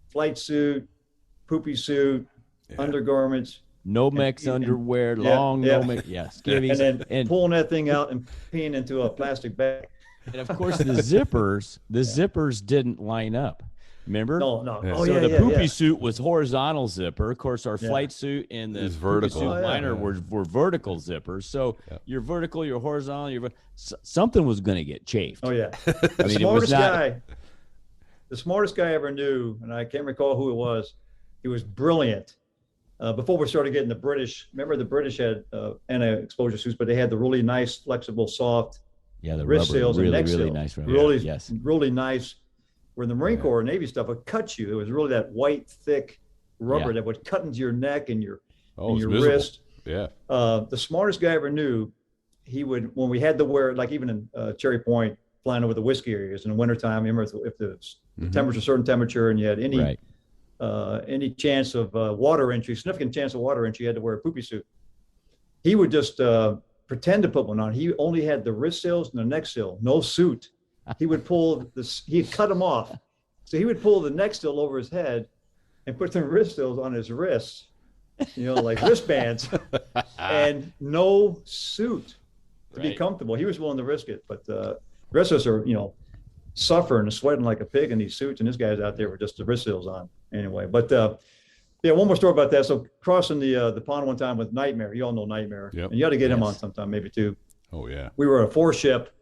flight suit, poopy suit, undergarments. Nomex underwear, long Nomex, skivvies. And then pulling that thing out and peeing into a plastic bag. And of course, the zippers didn't line up. Remember? No. Yeah. So the poopy suit was horizontal zipper. Of course, our flight suit and the vertical suit liner were vertical zippers. So you're vertical, you're horizontal. Something was going to get chafed. Oh yeah. I mean, The smartest guy I ever knew, and I can't recall who it was. He was brilliant. Before we started getting the British, remember the British had anti-exposure suits, but they had the really nice, flexible, soft the wrist rubber, seals and neck really seals. nice rubber. Really nice. Where in the Marine Corps or Navy stuff would cut you. It was really that white, thick rubber that would cut into your neck and your wrist. Yeah. The smartest guy I ever knew, he would, when we had to wear, like even in Cherry Point, flying over the whiskey areas in the wintertime, remember if the temperature, certain temperature, and you had any chance of water entry, significant chance of water entry, you had to wear a poopy suit. He would just pretend to put one on. He only had the wrist seals and the neck seal, no suit. He would pull this, he'd cut them off. So he would pull the neck seal over his head and put the wrist seals on his wrists, like wristbands, and no suit to be comfortable. He was willing to risk it, but the rest of us are, suffering and sweating like a pig in these suits, and this guy's out there with just the wrist seals on anyway. But one more story about that. So crossing the pond one time with Nightmare. You all know Nightmare. Yep. And you ought to get him on sometime, maybe too. Oh yeah. We were a 4-ship.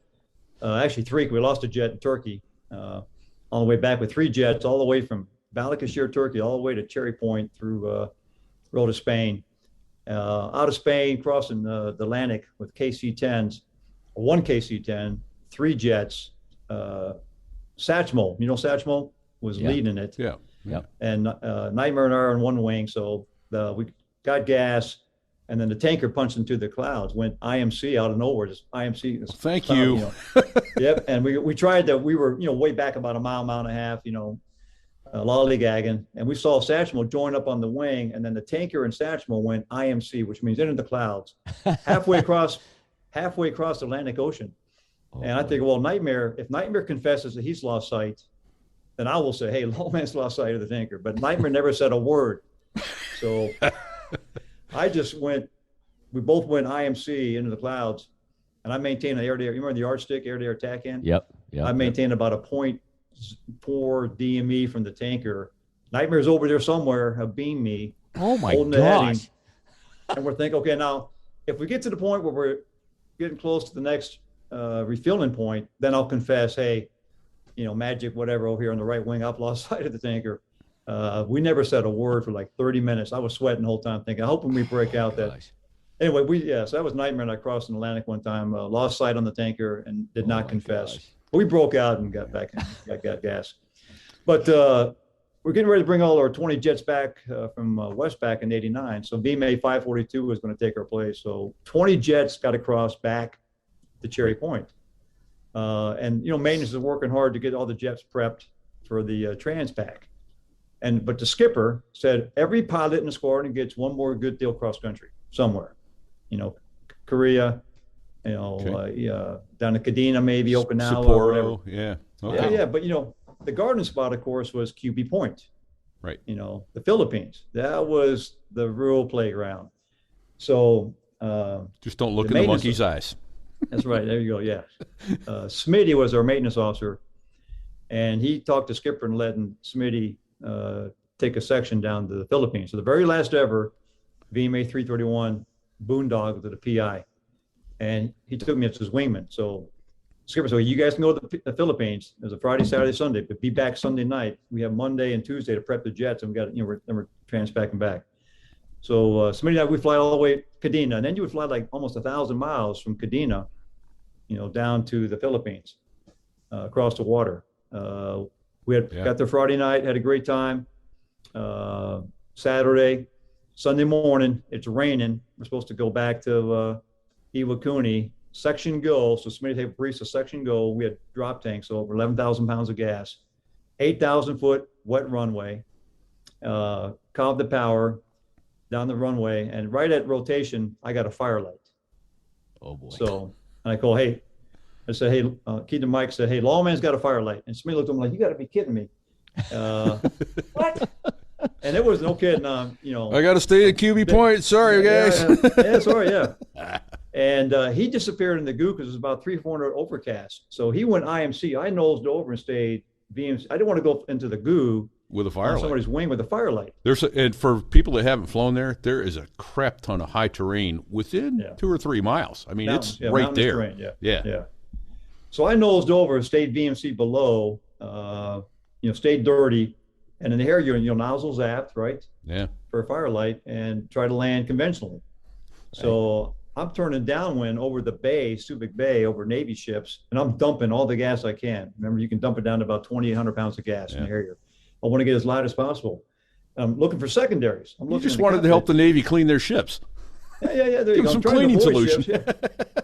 Actually 3. We lost a jet in Turkey on the way back with 3 jets, all the way from Balıkesir, Turkey, all the way to Cherry Point through road to Spain. Out of Spain, crossing the Atlantic with KC-10s, 1 KC-10, 3 jets. Satchmo, Satchmo was leading it. Yeah. And Nightmare and I are on one wing, so we got gas. And then the tanker punched into the clouds, went IMC out of nowhere. Just IMC. Thank you. Yep. And we tried that. We were, way back about a mile and a half, lollygagging. And we saw Satchmo join up on the wing. And then the tanker and Satchmo went IMC, which means into the clouds, halfway across the Atlantic Ocean. And I think, well, if Nightmare confesses that he's lost sight, then I will say, hey, Lawman's lost sight of the tanker. But Nightmare never said a word. So I just we both went IMC into the clouds, and I maintained an air-to-air. You remember the yardstick, air-to-air TACAN? Yep. I maintained about a 0.4 DME from the tanker. Nightmare's over there somewhere, beam me. Oh my gosh. And we're thinking, okay, now, if we get to the point where we're getting close to the next refueling point, then I'll confess, hey, magic, whatever, over here on the right wing, I've lost sight of the tanker. We never said a word for like 30 minutes. I was sweating the whole time thinking, I hope when we break out that. Anyway, so that was Nightmare, and I crossed an Atlantic one time, lost sight on the tanker and did not confess. But we broke out and got back and got gas. But we're getting ready to bring all our 20 jets back from Westpac in 89. So VMA 542 was going to take our place. So 20 jets got across back to Cherry Point. And, maintenance is working hard to get all the jets prepped for the Transpac. But the skipper said every pilot in the squadron gets one more good deal cross country somewhere, Korea, down to Kadena, maybe Okinawa, or whatever. Yeah. Okay. Yeah. But the garden spot, of course, was QB Point. Right. The Philippines. That was the real playground. So just don't look in the monkey's eyes. That's right. There you go. Yeah. Smitty was our maintenance officer, and he talked to skipper and letting Smitty take a section down to the Philippines. So the very last ever VMA 331 boondog to the PI, and he took me as his wingman. So skipper said, you guys can go to the Philippines. There's a Friday, Saturday, Sunday, but be back Sunday night. We have Monday and Tuesday to prep the jets, and we're transpacking back. So Smitty and I, we fly all the way to Kadena, and then you would fly like almost 1,000 miles from Kadena, down to the Philippines, across the water. We got there Friday night, had a great time. Saturday, Sunday morning, it's raining. We're supposed to go back to Iwakuni, section go. So Smitty had briefs a section go. We had drop tanks, so over 11,000 pounds of gas, 8,000 foot wet runway, cob the power down the runway, and right at rotation, I got a fire light. Oh boy. So I call, hey, I I said, hey, Keaton Mike said, hey, Lawman's got a firelight. And somebody looked at him like, you got to be kidding me. What? And it was no kidding. I got to stay at QB point. Sorry, guys. Yeah, sorry, yeah. And he disappeared in the goo because it was about 300-400 overcast. So he went IMC. I nosed over and stayed VMC. I didn't want to go into the goo with a firelight. Somebody's wing with a firelight. And for people that haven't flown there is a crap ton of high terrain within 2 or 3 miles. I mean, it's right there. Terrain, yeah. So I nosed over, stayed VMC below, stayed dirty, and in the air, your nozzle zapped, right? Yeah. For a firelight, and try to land conventionally. So I'm turning downwind over the bay, Subic Bay, over Navy ships, and I'm dumping all the gas I can. Remember, you can dump it down to about 2,800 pounds of gas in the area. I want to get as light as possible. I'm looking for secondaries. You just wanted to help the Navy clean their ships. Yeah. There you go. Some cleaning solution.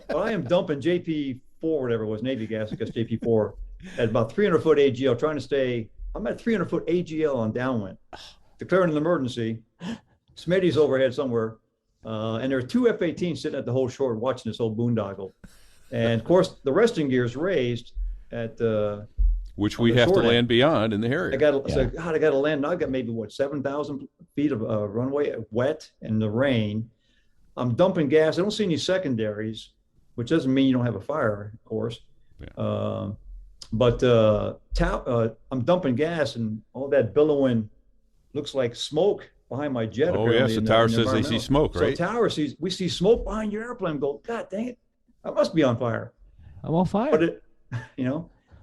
Well, I am dumping JP4, whatever it was, Navy gas, I guess JP4, at about 300-foot AGL, trying to stay. I'm at 300-foot AGL on downwind, declaring an emergency. Smitty's overhead somewhere, and there are 2 F-18s sitting at the whole shore watching this whole boondoggle. And, of course, the resting gear is raised at which we have to land beyond in the area. I got to land. Now I've got maybe, 7,000 feet of runway wet in the rain. I'm dumping gas. I don't see any secondaries, which doesn't mean you don't have a fire, of course. Yeah. But I'm dumping gas, and all that billowing looks like smoke behind my jet. Oh, yes, the tower says they see smoke, right? So tower sees, we see smoke behind your airplane. Go, God dang it, I must be on fire. I'm on fire. But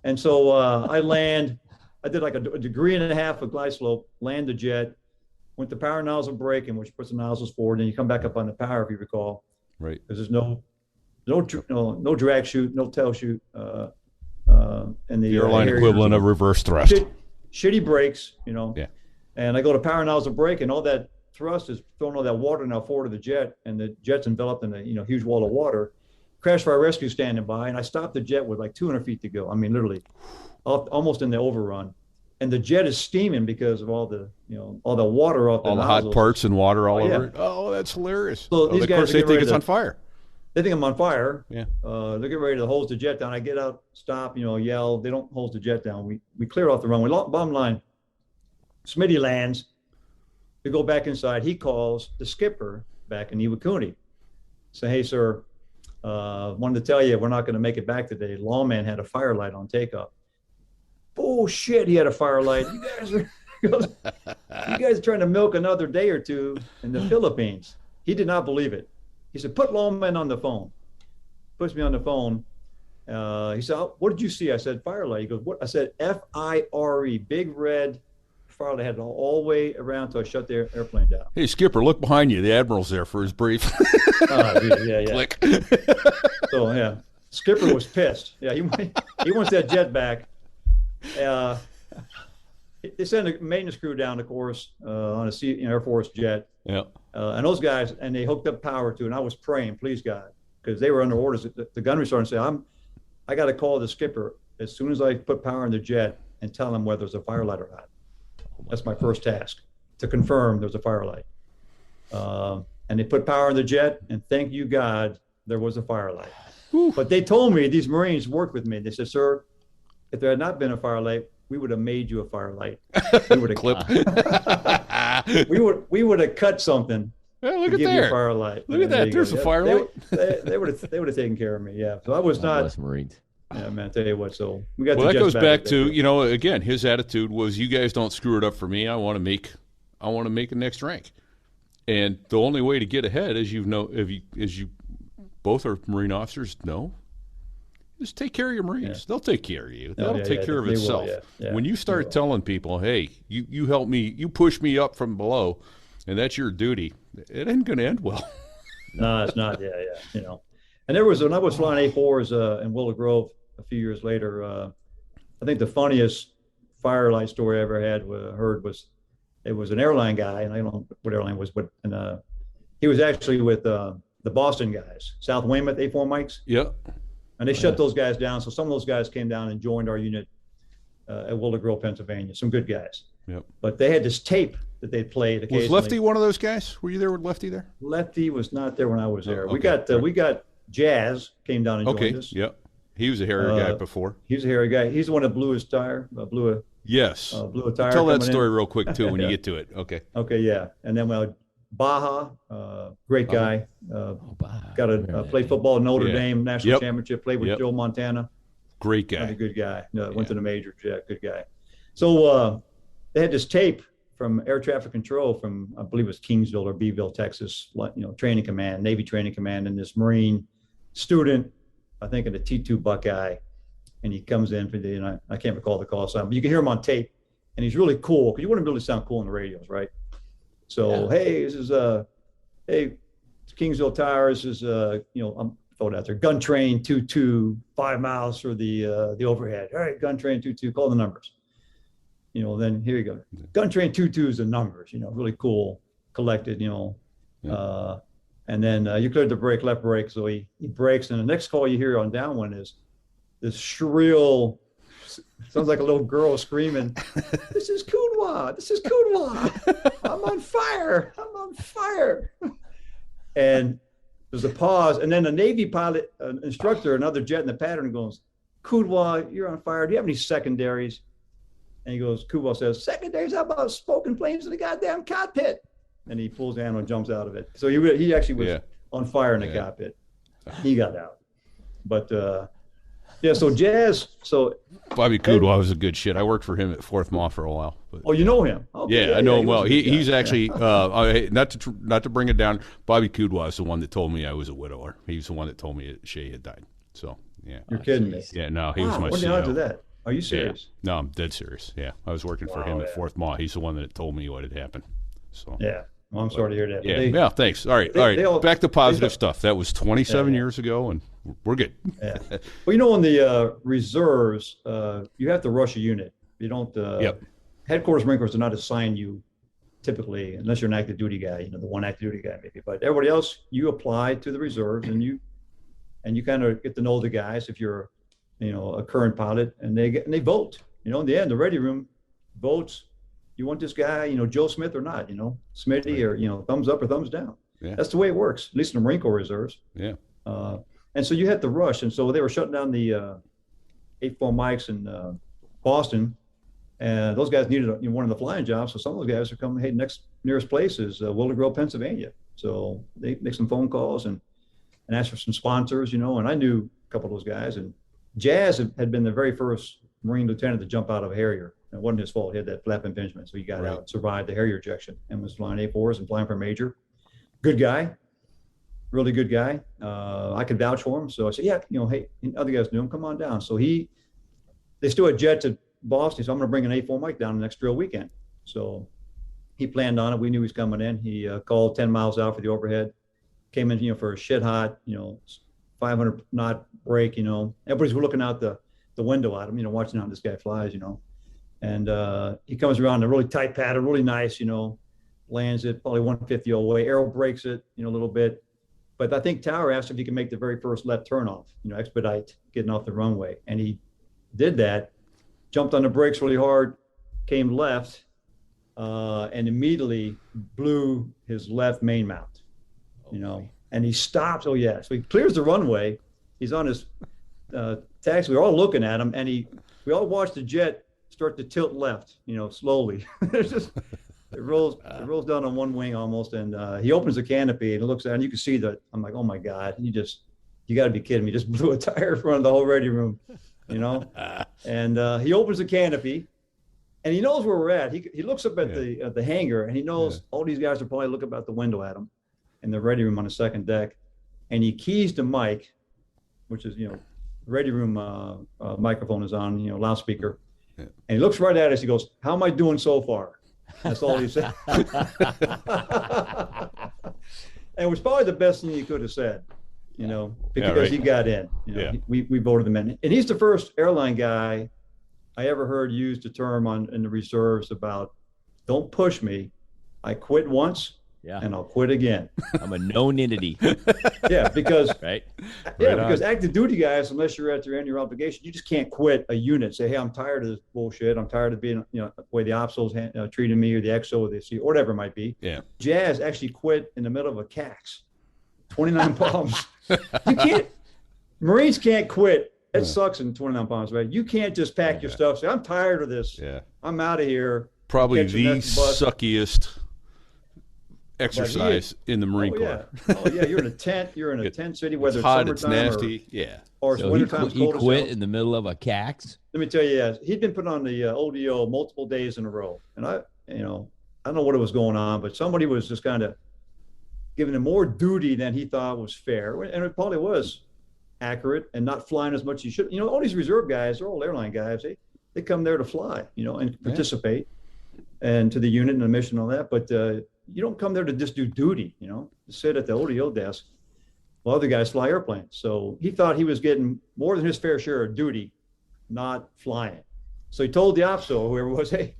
and so I land. I did like a degree and a half of glide slope, land the jet, went to power nozzle braking, which puts the nozzles forward, and you come back up on the power, if you recall. Right. Because there's no drag chute, no tail chute. And the airline equivalent of reverse thrust. Shitty brakes, Yeah. And I go to power nozzle brake, and all that thrust is throwing all that water now forward of the jet, and the jet's enveloped in a huge wall of water. Crash fire rescue standing by, and I stopped the jet with like 200 feet to go. I mean, literally, almost in the overrun, and the jet is steaming because of all the water off the all the nozzles. hot parts and water all over it. Oh, that's hilarious. So these guys, they think it's on fire. They think I'm on fire. Yeah. They're getting ready to hose the jet down. I get out, stop, yell. They don't hose the jet down. We clear off the runway. Bottom line, Smitty lands. We go back inside. He calls the skipper back in Iwakuni. Say, hey, sir, wanted to tell you we're not going to make it back today. Lawman had a firelight on takeoff. Bullshit, he had a firelight. You guys are trying to milk another day or two in the Philippines. He did not believe it. He said, put Lawman on the phone. Puts me on the phone. He said, what did you see? I said, firelight. He goes, what? I said, F-I-R-E, big red firelight. Had it all the way around till I shut the airplane down. Hey, Skipper, look behind you. The Admiral's there for his brief. Yeah. Click. So, yeah. Skipper was pissed. Yeah, he wants that jet back. They send a maintenance crew down, of course, on a Air Force jet. Yeah. And those guys, and they hooked up power to it. And I was praying, please God, because they were under orders. The gunnery sergeant said, I got to call the skipper as soon as I put power in the jet and tell him whether there's a firelight or not. That's my first task, to confirm there's a firelight. And they put power in the jet, and thank you God, there was a firelight. Whew. But they told me, these Marines worked with me. They said, sir, if there had not been a firelight, we would have made you a firelight. We would have we would have cut something. Yeah, look to at give there. You a firelight. Look at that. There's a firelight. They would have taken care of me. Yeah. So I was not. Marines. Yeah, man. I tell you what. So we got. Well, that goes back to again, his attitude was, you guys don't screw it up for me. I want to make a next rank, and the only way to get ahead, as you both are Marine officers know, just take care of your Marines. Yeah. They'll take care of you. That'll take care of itself. When you start telling people, hey, you help me, you push me up from below, and that's your duty, it ain't going to end well. No, it's not. Yeah. And there was, when I was flying A4s in Willow Grove a few years later, I think the funniest firelight story I ever heard was, it was an airline guy, and I don't know what airline it was, but he was actually with the Boston guys, South Weymouth A4 mics. Yeah. And they shut those guys down. So some of those guys came down and joined our unit at Willow Grove, Pennsylvania. Some good guys. Yep. But they had this tape that they played occasionally. Was Lefty one of those guys? Were you there with Lefty there? Lefty was not there when I was there. Okay. We got Jazz came down and joined us. Yep. He was a Harrier guy before. He was a Harrier guy. He's the one that blew his tire. Yes. Blew a tire. Tell that story real quick too when you get to it. Okay. Okay, yeah. And then Baja, great guy. Got to play football at Notre Dame national championship. Played with Joe Montana. Great guy. A good guy. Went to the majors. Yeah, good guy. So they had this tape from air traffic control from, I believe it was Kingsville or Beeville, Texas, training command, Navy training command, and this Marine student, I think in a T2 Buckeye, and he comes in for the, I can't recall the call sign, but you can hear him on tape, and he's really cool, because you wouldn't really sound cool on the radios, right? So, hey, this is, hey, Kingsville Tires is, I'm throwing it out there, gun train 22, 5 miles for the overhead. All right, gun train 22, call the numbers. Then here you go. Gun train 22 is the numbers, really cool, collected, and then you cleared the brake, left brake. So he brakes. And the next call you hear on downwind is this shrill, sounds like a little girl screaming, this is Kudwa. This is Kudwa. I'm on fire. I'm on fire. And there's a pause. And then the Navy pilot, instructor, another jet in the pattern goes, Kudwa, you're on fire. Do you have any secondaries? And he goes, Kudwa says, secondaries, how about smoking flames in the goddamn cockpit? And he pulls down and jumps out of it. So he actually was on fire in the cockpit. He got out. But, so Jazz. So Bobby Kudwa was a good shit. I worked for him at Fourth Mall for a while. But, oh, you know him? Okay, I know him well. He's actually, not to bring it down, Bobby Kudwa is the one that told me I was a widower. He's the one that told me that Shay had died. So, yeah. You're kidding me. Yeah, no, he was my What CEO. did you do that? Are you serious? Yeah. No, I'm dead serious. Yeah, I was working for him at Fourth Mall. He's the one that told me what had happened. So yeah, well, I'm sorry to hear that. Yeah, thanks. All right. Back to positive stuff. That was 27 years ago, and we're good. Yeah. Well, on the reserves, you have to rush a unit. You don't. Headquarters Marine Corps do not assign you typically, unless you're an active duty guy. The one active duty guy maybe, but everybody else, you apply to the reserves, and you kind of get to know the guys if you're a current pilot, and they vote. In the end, the ready room votes. You want this guy, Joe Smith or not? Smitty or thumbs up or thumbs down. Yeah. That's the way it works, at least in the Marine Corps reserves. Yeah. And so you had to rush, and so they were shutting down the 8-4 mics in Boston, and those guys needed one of the flying jobs. So some of those guys are coming. Hey, nearest place is Willow Grove, Pennsylvania. So they make some phone calls and asked for some sponsors, and I knew a couple of those guys. And Jazz had been the very first Marine lieutenant to jump out of a Harrier. It wasn't his fault. He had that flap impingement. So he got out, survived the Harrier ejection, and was flying A4s and flying for Major. Good guy, really good guy. I could vouch for him. So I said, hey, other guys knew him. Come on down. So they still had jets at Boston. So I'm going to bring an A4 mic down the next drill weekend. So he planned on it. We knew he was coming in. He called 10 miles out for the overhead. Came in, for a shit hot, 500 knot break, everybody's looking out the window at him, watching how this guy flies, and he comes around a really tight pattern, really nice, lands it probably 150 away, aero brakes it, a little bit. But I think Tower asked if he could make the very first left turnoff, expedite getting off the runway. And he did that, jumped on the brakes really hard, came left, and immediately blew his left main mount, and he stops. So he clears the runway. He's on his taxi. We're all looking at him, and we all watched the jet start to tilt left, slowly. It rolls down on one wing almost, and he opens the canopy and looks at it, and you can see that. I'm like, oh my God, you got to be kidding me. Just blew a tire in front of the whole ready room, And he opens the canopy, and he knows where we're at. He looks up at the hangar, and he knows all these guys are probably looking out the window at him in the ready room on the second deck, and he keys the mic, which is ready room microphone is on, loudspeaker, and he looks right at us. He goes, "How am I doing so far?" That's all he said. And it was probably the best thing he could have said, because he got in. We voted him in, and he's the first airline guy I ever heard use the term in the reserves about, "Don't push me. I quit once." Yeah. And I'll quit again. I'm a known entity. Because because active duty guys, unless you're at their annual obligation, you just can't quit a unit. Say, hey, I'm tired of this bullshit. I'm tired of being, the way the opso's treating me, or the XO, or the C, or whatever it might be. Yeah. Jazz actually quit in the middle of a CAX, 29 bombs. You can't. Marines can't quit It sucks in 29 pounds, right? You can't just pack your stuff. Say, I'm tired of this. Yeah. I'm out of here. Probably Catch the the next bus. suckiest exercise in the Marine Corps. Oh yeah, you're in a tent. You're in a tent city, whether It's hot, it's it's summertime nasty. or it's wintertime. He quit in the middle of a CAX. Let me tell you, he'd been put on the ODO multiple days in a row, and I don't know what was going on, but somebody was just kind of giving him more duty than he thought was fair, and it probably was accurate, and not flying as much as he should. All these reserve guys, they're all airline guys. They come there to fly, and participate, and to the unit and the mission and all that. But you don't come there to just do duty, to sit at the ODO desk while other guys fly airplanes. So he thought he was getting more than his fair share of duty, not flying. So he told the officer, whoever it was, hey,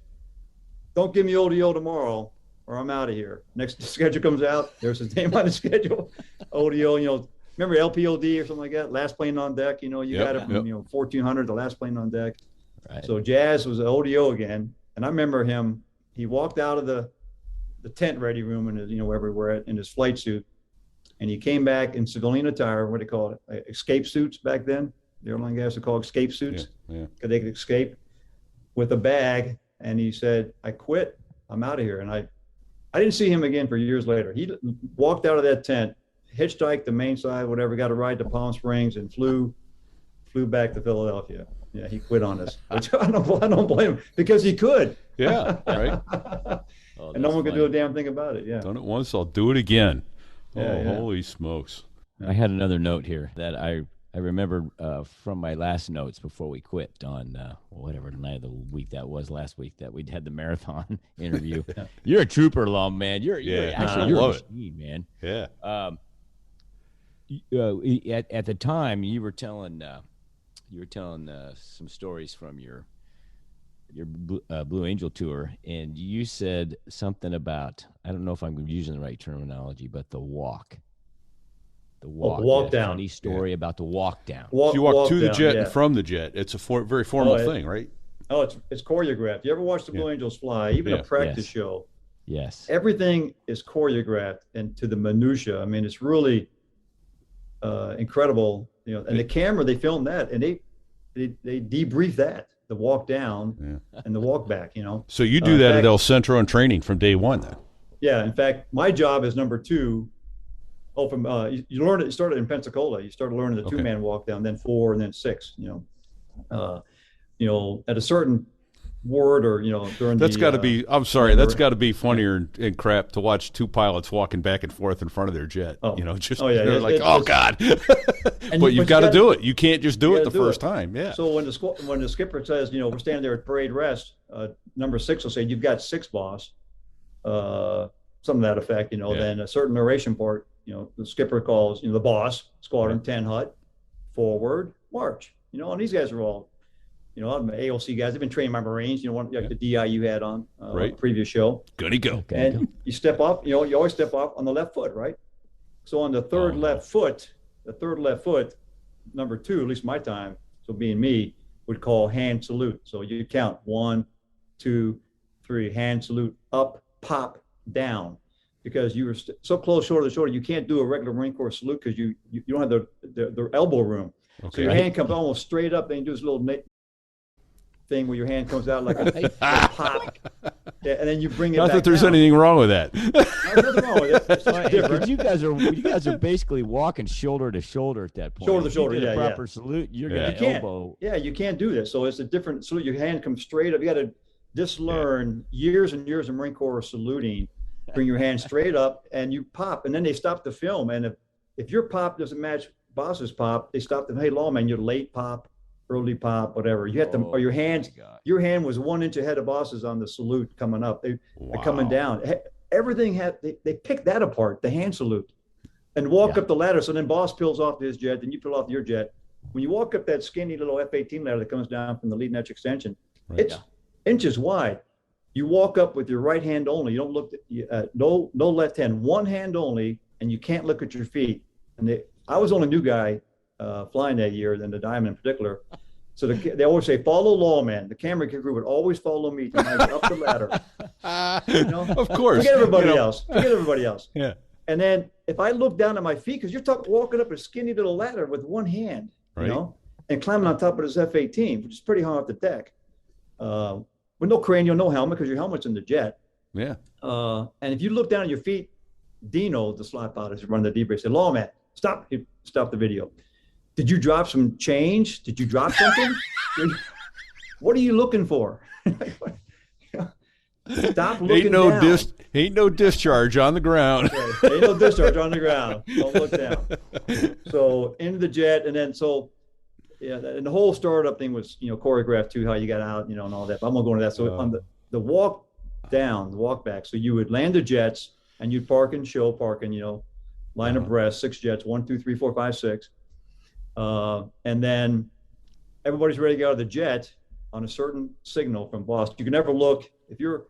don't give me ODO tomorrow or I'm out of here. Next schedule comes out, there's his name on the schedule. ODO, remember LPOD or something like that? Last plane on deck, you got it from 1400, the last plane on deck. Right. So Jazz was an ODO again. And I remember him, he walked out of the tent ready room in his, wherever we're at, in his flight suit. And he came back in civilian attire, what do they call it? Escape suits back then. The airline guys would call escape suits because they could escape, with a bag. And he said, I quit. I'm out of here. And I didn't see him again for years later. He walked out of that tent, hitchhiked the main side, whatever, got a ride to Palm Springs and flew back to Philadelphia. Yeah, he quit on us. Which I don't blame him, because he could. Yeah, right. And no one could do a damn thing about it. Yeah. Done it once, I'll do it again. Yeah. Holy smokes. I had another note here that I remembered from my last notes before we quit on whatever night of the week that was last week that we'd had the marathon interview. You're a trooper, Lawman. You're actually you're a machine, man. Yeah. At the time you were telling some stories from your Blue Angel tour, and you said something about, I don't know if I'm using the right terminology, but the walk. The walk down. Funny story about the walk down. So you walk to the jet down, and from the jet. It's a very formal thing, right? Oh, it's choreographed. You ever watch the Blue Angels fly? Even a practice show. Yes. Everything is choreographed and to the minutia. I mean, it's really incredible. And the camera, they filmed that, and they debrief that, the walk down and the walk back. So you do that at El Centro in training from day one, then? Yeah. In fact, my job is number 2. Oh, from you learned it. You started in Pensacola. You started learning the 2-man walk down, then 4, and then 6. At a certain word, or during that's got to be. I'm sorry, that's got to be funnier and crap to watch 2 pilots walking back and forth in front of their jet. They're like, oh God. But you've got to do it. You can't just do it the first time. Yeah. So when the skipper says, we're standing there at parade rest, number 6 will say, you've got 6, boss. Something to that effect. Then a certain narration part. The skipper calls, the boss, Squadron 10 Hut, forward, march. And these guys are all, AOC guys. They've been training my Marines, like the DI you had on the previous show. Gonna go. And you step off, you always step off on the left foot, right? So on the third left foot, number 2, at least my time, so being me, would call hand salute. So you count 1, 2, 3, hand salute, up, pop, down. Because you were so close, shoulder to shoulder, you can't do a regular Marine Corps salute because you don't have the elbow room. Okay. So your hand comes almost straight up, and you do this little thing where your hand comes out like a pop. Yeah, and then you bring it Not back that there's down. anything wrong with that. There's nothing wrong with it. It's just different. You guys are basically walking shoulder to shoulder at that point. Shoulder to shoulder, if you did yeah. a proper salute, you're You gonna can't. elbow. Yeah, you can't do this. So it's a different salute. Your hand comes straight up. You got to learn years and years of Marine Corps saluting. Bring your hand straight up and you pop, and then they stop the film. And if your pop doesn't match boss's pop, they stop them. Hey, Lawman, you're late pop, early pop, whatever. You have to, or your hand was 1 inch ahead of boss's on the salute coming up. They're coming down. Everything they pick that apart, the hand salute, and walk up the ladder. So then boss peels off his jet, then you peel off your jet. When you walk up that skinny little F-18 ladder that comes down from the leading edge extension, it's inches wide. You walk up with your right hand only. You don't look at no left hand, one hand only, and you can't look at your feet. And I was the only new guy flying that year, than the Diamond in particular. So they always say, follow Lawman. The camera crew would always follow me to up the ladder. Of course. Forget everybody else. Yeah. And then if I look down at my feet, because you're walking up a skinny little ladder with one hand, and climbing on top of this F-18, which is pretty high off the deck, with no cranial, no helmet, because your helmet's in the jet. Yeah. And if you look down at your feet, Dino, the slot pilot, is running the debrief, said, Lawman, stop. He stopped the video. Did you drop some change? Did you drop something? What are you looking for? Stop looking down. Ain't no discharge on the ground. Okay. Ain't no discharge on the ground. Don't look down. So into the jet, and then and the whole startup thing was, choreographed too, how you got out, and all that. But I'm gonna go into that. So on the walk down, the walk back, so you would land the jets and you'd park and show parking, line abreast, 6 jets, 1, 2, 3, 4, 5, 6. And then everybody's ready to get out of the jet on a certain signal from boss. You can never look, if you're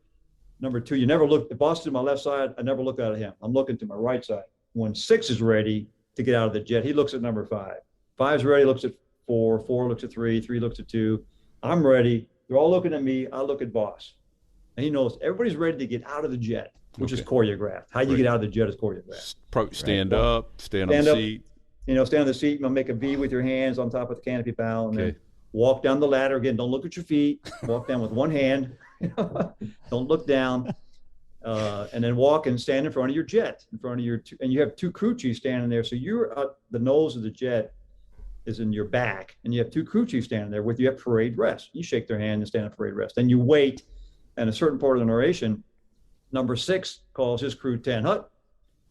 number 2, you never look, if boss is to my left side, I never look out at him. I'm looking to my right side. When 6 is ready to get out of the jet, he looks at number 5. 5 is ready, looks at 4, 4 looks at 3, 3 looks at 2. I'm ready. They're all looking at me. I look at boss. And he knows everybody's ready to get out of the jet, which is choreographed. How you get out of the jet is choreographed. Probably stand up, stand on the seat. Stand on the seat, make a V with your hands on top of the canopy bow, and then walk down the ladder. Again, don't look at your feet. Walk down with one hand. Don't look down. And then walk and stand in front of your jet, in front of your and you have 2 crew chiefs standing there. So you're at the nose of the jet is in your back, and you have 2 crew chiefs standing there with you at parade rest. You shake their hand and stand at parade rest. Then you wait, and a certain part of the narration, number 6 calls his crew 10 hut.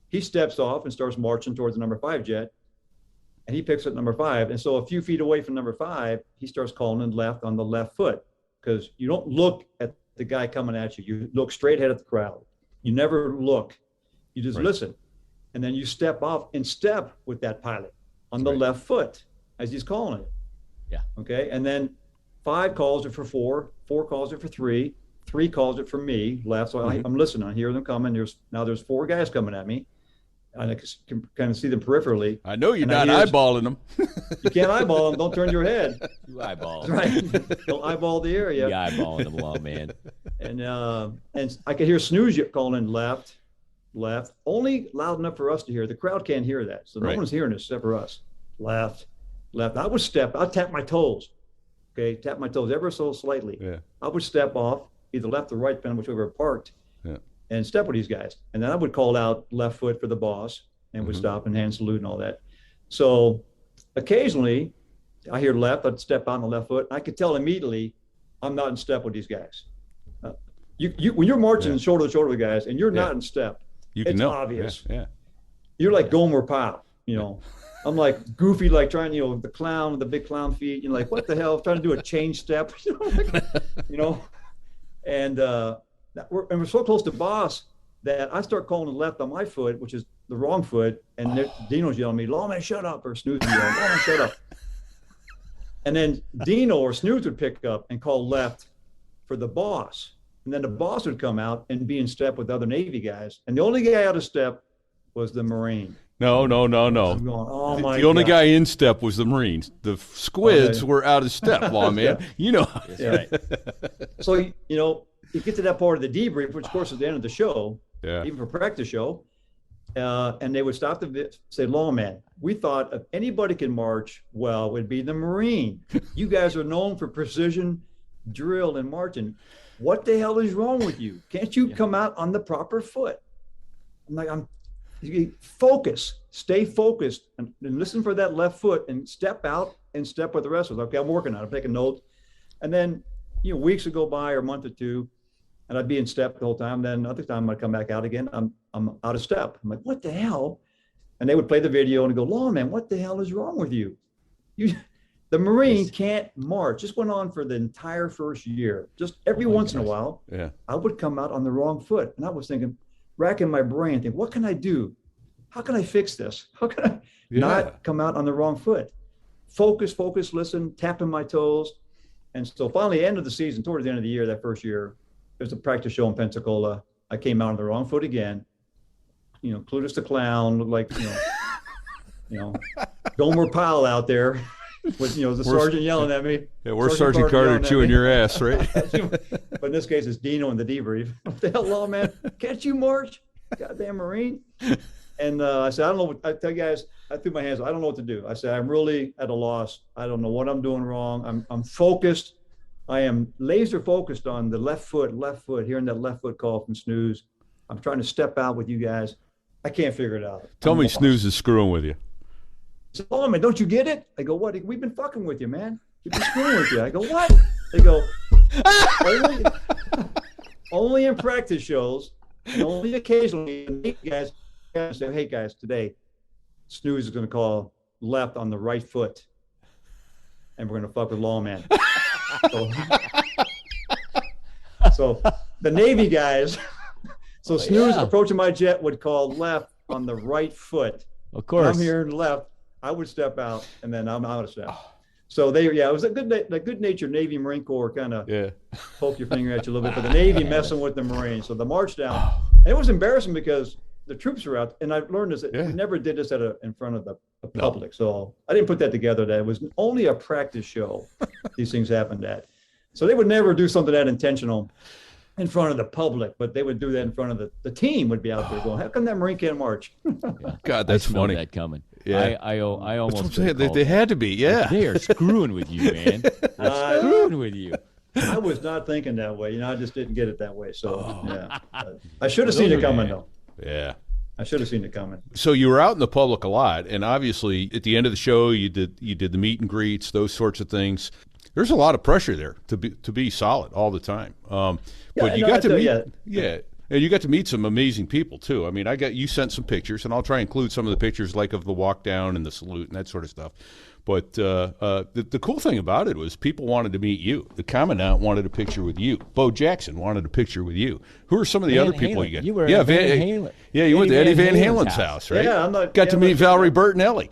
He steps off and starts marching towards the number 5 jet, and he picks up number 5. And so a few feet away from number 5, he starts calling in left on the left foot, because you don't look at the guy coming at you. You look straight ahead at the crowd. You never look. You just listen. And then you step off and step with that pilot on the left foot as he's calling it. Yeah. Okay. And then 5 calls it for 4, 4 calls it for 3, 3 calls it for me, left. So I'm listening. I hear them coming. There's 4 guys coming at me. And I can kind of see them peripherally. I know you're not eyeballing them. You can't eyeball them. Don't turn your head. You eyeball. Right. Don't eyeball the area. You eyeballing them, Lawman. And I could hear snooze calling in left, only loud enough for us to hear. The crowd can't hear that. So no one's hearing this except for us. Left. I would step. I'd tap my toes. Okay. Tap my toes ever so slightly. Yeah. I would step off either left or right, depending on whichever parked. Yeah. And step with these guys. And then I would call out left foot for the boss and would stop and hand salute and all that. So occasionally I hear left, I'd step out on the left foot. I could tell immediately I'm not in step with these guys. When you're marching shoulder to shoulder with guys and you're not in step, it's obvious. Yeah. You're like Gomer Pyle, I'm like goofy, like trying, the clown with the big clown feet. You're like, what the hell? Trying to do a change step, and we're so close to boss that I start calling the left on my foot, which is the wrong foot, and Dino's yelling at me, Lawman, shut up, or Snooze yelling, Lawman, shut up. And then Dino or Snooze would pick up and call left for the boss. And then the boss would come out and be in step with other Navy guys. And the only guy out of step was the Marine. No. I'm going, oh my the only God. guy in step was the Marines. The squids were out of step, Lawman. That's right. So, you get to that part of the debrief, which of course is the end of the show, even for practice show, and they would stop say, Lawman, we thought if anybody can march well, it would be the Marine. You guys are known for precision drill and marching. What the hell is wrong with you? Can't you come out on the proper foot? I'm like, focus, stay focused, and listen for that left foot and step out and step with the rest of us. Okay, I'm working on it. I'm taking notes. And then, weeks would go by or a month or two, and I'd be in step the whole time. Then other time I'd come back out again. I'm out of step. I'm like, what the hell? And they would play the video and go, Lawman, what the hell is wrong with you? The Marine can't march. This went on for the entire first year. Just every once in a while, I would come out on the wrong foot. And I was thinking, racking my brain, thinking, what can I do? How can I fix this? How can I not come out on the wrong foot? Focus, listen, tapping my toes. And so finally, end of the season, towards the end of the year, that first year, there's a practice show in Pensacola. I came out on the wrong foot again. Clueless the clown, looked like, Gomer Pyle out there with, the sergeant yelling at me. Yeah, we're Sergeant Carter chewing your ass, right? But in this case, it's Dino in the debrief. What the hell, Lawman? Can't you march? Goddamn Marine. And I said, I don't know what, I tell you guys, I threw my hands, I don't know what to do. I said, I'm really at a loss. I don't know what I'm doing wrong. I'm focused. I am laser focused on the left foot, hearing that left foot call from Snooze. I'm trying to step out with you guys. I can't figure it out. Tell me Snooze is screwing with you. He said, oh, man, don't you get it? I go, what? We've been fucking with you, man. We've been screwing with you. I go, what? They go, only in practice shows, and only occasionally, guys say, hey, guys, today, Snooze is going to call left on the right foot, and we're going to fuck with Lawman. So the Navy guys, so Snooze approaching my jet would call left on the right foot. Of course. I'm here left. I would step out, and then I'm out of step. So it was a good-natured Navy Marine Corps kind of poke your finger at you a little bit, but the Navy messing with the Marines. So the march down, and it was embarrassing because the troops were out, and I've learned this, we never did this in front of the public. No. So I didn't put that together, that it was only a practice show these things happened at. So they would never do something that intentional in front of the public, but they would do that in front of the team would be out there going, how come that Marine can't march? God, that's funny. That coming. Yeah. I almost they had to be, yeah. They are screwing with you, man. They're screwing with you. I was not thinking that way. I just didn't get it that way. So, yeah. I should have seen it coming, though. Yeah. I should have seen it coming. So you were out in the public a lot, and obviously at the end of the show, you did the meet and greets, those sorts of things. There's a lot of pressure there to be solid all the time. But you got to meet, and you got to meet some amazing people too. I mean, you sent some pictures, and I'll try and include some of the pictures, like of the walk down and the salute and that sort of stuff. But the cool thing about it was people wanted to meet you. The Commandant wanted a picture with you. Bo Jackson wanted a picture with you. Who are some of the other people you got? You were at Van Halen. Yeah, you went to Eddie Van Halen's house, right? Yeah, got to meet Valerie Bertinelli.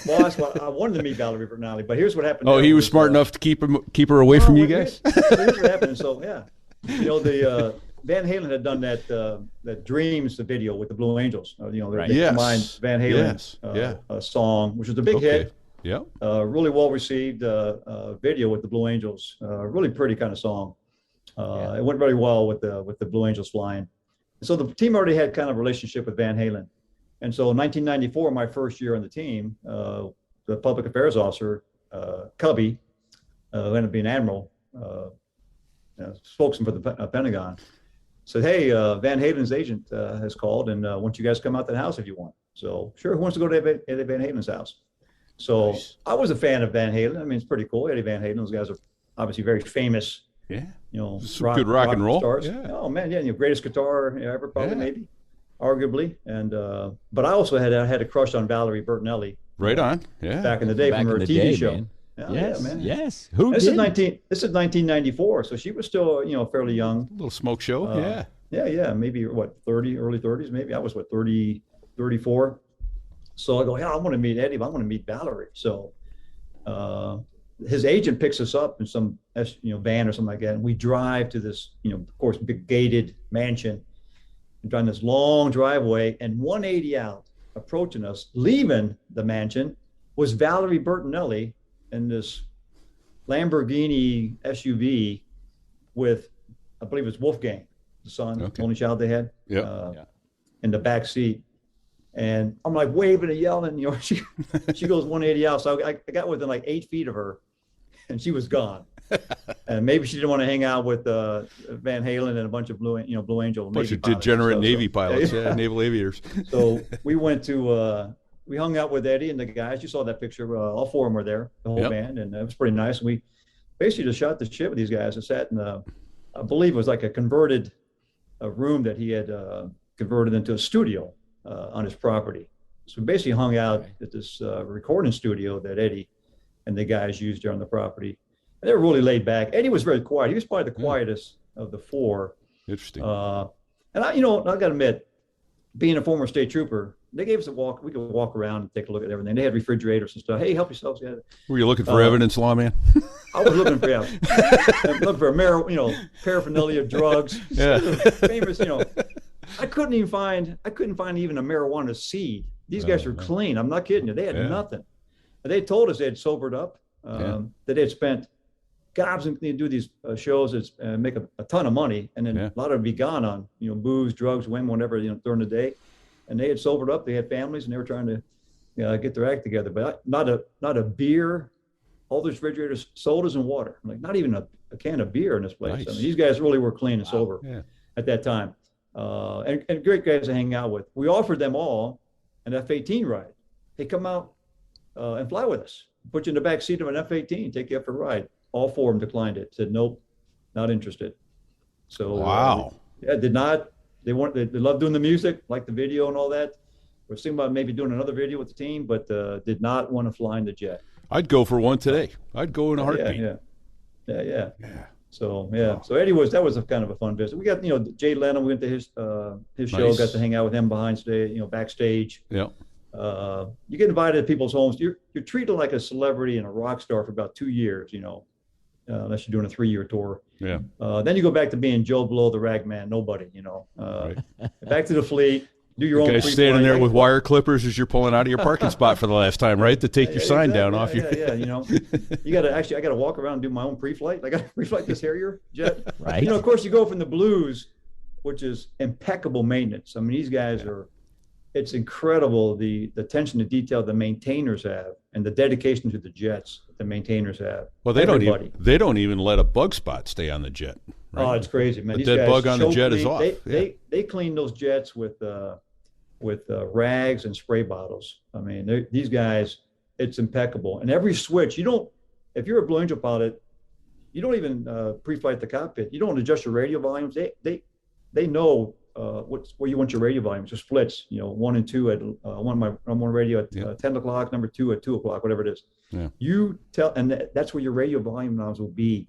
Well, that's what I wanted to meet Valerie Bertinelli, but here's what happened. Oh, he was smart enough to keep her away from you guys? Here's what happened. So, yeah. The Van Halen had done that Dreams, the video with the Blue Angels. They combined Van Halen song, which was a big hit. Yeah. Really well received video with the Blue Angels. Really pretty kind of song. It went very well with the Blue Angels flying. And so the team already had kind of a relationship with Van Halen. And so in 1994, my first year on the team, the public affairs officer, Cubby, who ended up being admiral, spokesman for the Pentagon, said, hey, Van Halen's agent has called and wants you guys to come out to the house if you want. So sure, who wants to go to Eddie Van Halen's house? So nice. I was a fan of Van Halen. I mean, it's pretty cool. Eddie Van Halen, those guys are obviously very famous. Yeah. Good rock and roll stars. Yeah. Oh man, greatest guitar ever, probably, maybe, arguably. And but I also had a crush on Valerie Bertinelli. Right on. Yeah. Back in the day, from her TV show. Man. Yeah, man. Yes. This is 1994, so she was still fairly young. A little smoke show. Yeah. Maybe early 30s, maybe. I was 30, 34. So I go, I want to meet Eddie, but I want to meet Valerie. So his agent picks us up in some van or something like that, and we drive to this of course big gated mansion, and down this long driveway, and 180 out, approaching us, leaving the mansion, was Valerie Bertinelli in this Lamborghini SUV with, I believe it's Wolfgang, the son, only child they had, in the back seat. And I'm like waving and yelling, she goes 180 out. So I got within like 8 feet of her, and she was gone. And maybe she didn't want to hang out with Van Halen and a bunch of Blue Angel. A bunch of degenerate Navy pilots, naval aviators. So we went to, we hung out with Eddie and the guys. You saw that picture. All four of them were there, the whole band, and it was pretty nice. We basically just shot the shit with these guys and sat in, I believe it was like a converted room that he had converted into a studio on his property. So we basically hung out at this recording studio that Eddie and the guys used there on the property. And they were really laid back. Eddie was very quiet. He was probably the quietest of the four. Interesting. And I got to admit, being a former state trooper, they gave us a walk. We could walk around and take a look at everything. They had refrigerators and stuff. Hey, help yourselves. Were you looking for evidence, Lawman? I was looking for paraphernalia, drugs. Yeah. Famous, I couldn't find even a marijuana seed. These guys were clean. I'm not kidding you. They had nothing. They told us they had sobered up, that they had spent gobs and do these shows that make a ton of money, and then a lot of it would be gone on booze, drugs, women, whatever during the day. and they had sobered up. They had families, and they were trying to get their act together. But not a beer. All those refrigerators, sodas and water. Like not even a can of beer in this place. Nice. I mean, these guys really were clean and sober at that time, and great guys to hang out with. We offered them all an F-18 ride. Hey, come out and fly with us. Put you in the back seat of an F-18, take you up for a ride. All four of them declined it. Said nope, not interested. So wow. Did not. They loved doing the music, like the video and all that. We're thinking about maybe doing another video with the team, but did not want to fly in the jet. I'd go for one today. I'd go in a heartbeat. Yeah. So anyways, that was a kind of a fun visit. We got Jay Leno. We went to his show. Nice. Got to hang out with him behind stage, backstage. Yeah. You get invited to people's homes. You're treated like a celebrity and a rock star for about 2 years. Unless you're doing a 3-year tour. Yeah. Then you go back to being Joe Blow, the rag man, nobody. Right. Back to the fleet. Do your own. Guys standing there with wire clippers as you're pulling out of your parking spot for the last time, right? To take your sign down off your. Yeah. You got to I got to walk around and do my own pre-flight. I got to pre-flight this Harrier jet. Right. Of course, you go from the Blues, which is impeccable maintenance. I mean, these guys are. It's incredible the attention to detail the maintainers have and the dedication to the jets that the maintainers have. Well, they don't even let a bug spot stay on the jet. Right? Oh, it's crazy, man. The These dead guys bug on the choke jet is clean. off. They clean those jets with rags and spray bottles. I mean, these guys, it's impeccable. And every switch, if you're a Blue Angel pilot, you don't even pre-flight the cockpit. You don't adjust your radio volumes. They know where you want your radio volumes, just splits, 1 and 2 at one radio at 10 o'clock, number 2 at 2 o'clock, whatever it is. Yeah. You tell, and that's where your radio volume knobs will be.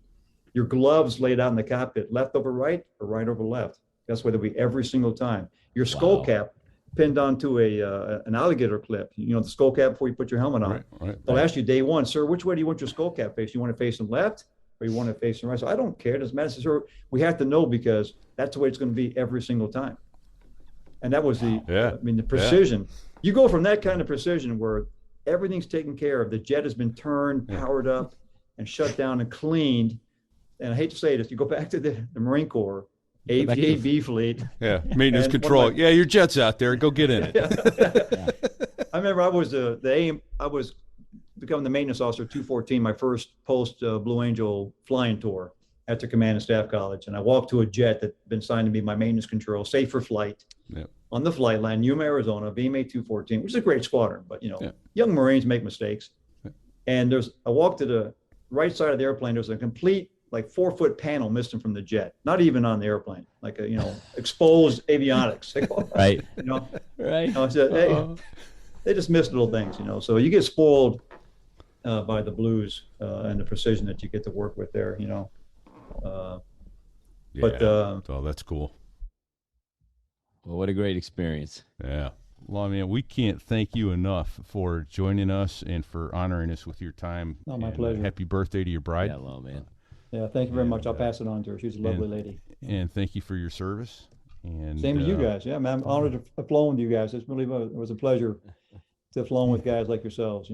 Your gloves laid out in the cockpit, left over right or right over left. That's where they'll be every single time. Your skull cap pinned onto an alligator clip, the skull cap before you put your helmet on. Right. They'll ask you day one, sir, which way do you want your skull cap face? You want it facing left or you want it facing right? So I don't care. It doesn't matter. Sir, we have to know because that's the way it's going to be every single time. And that was the precision. You go from that kind of precision where everything's taken care of. The jet has been turned, powered up, and shut down and cleaned. And I hate to say this, you go back to the Marine Corps, AV fleet. Yeah, maintenance control. Your jet's out there. Go get in it. I remember I was I was becoming the maintenance officer 214, my first post Blue Angel flying tour after Command and Staff College. And I walked to a jet that had been assigned to be my maintenance control, safe for flight. Yep. On the flight line, Yuma, Arizona, VMA 214, which is a great squadron, but young Marines make mistakes. Yep. And I walked to the right side of the airplane. There's a complete 4-foot panel missing from the jet, not even on the airplane, exposed avionics. Right. Right. They just miss little things, So you get spoiled by the Blues and the precision that you get to work with there, But that's cool. Well, what a great experience. Yeah. Well, I mean, we can't thank you enough for joining us and for honoring us with your time. Oh, my pleasure. Happy birthday to your bride. Yeah, Lawman. Yeah, thank you very much. I'll pass it on to her. She's a lovely lady. And thank you for your service. And same as you guys. Yeah, man, I'm honored to have flown with you guys. It was a pleasure to have flown with guys like yourselves,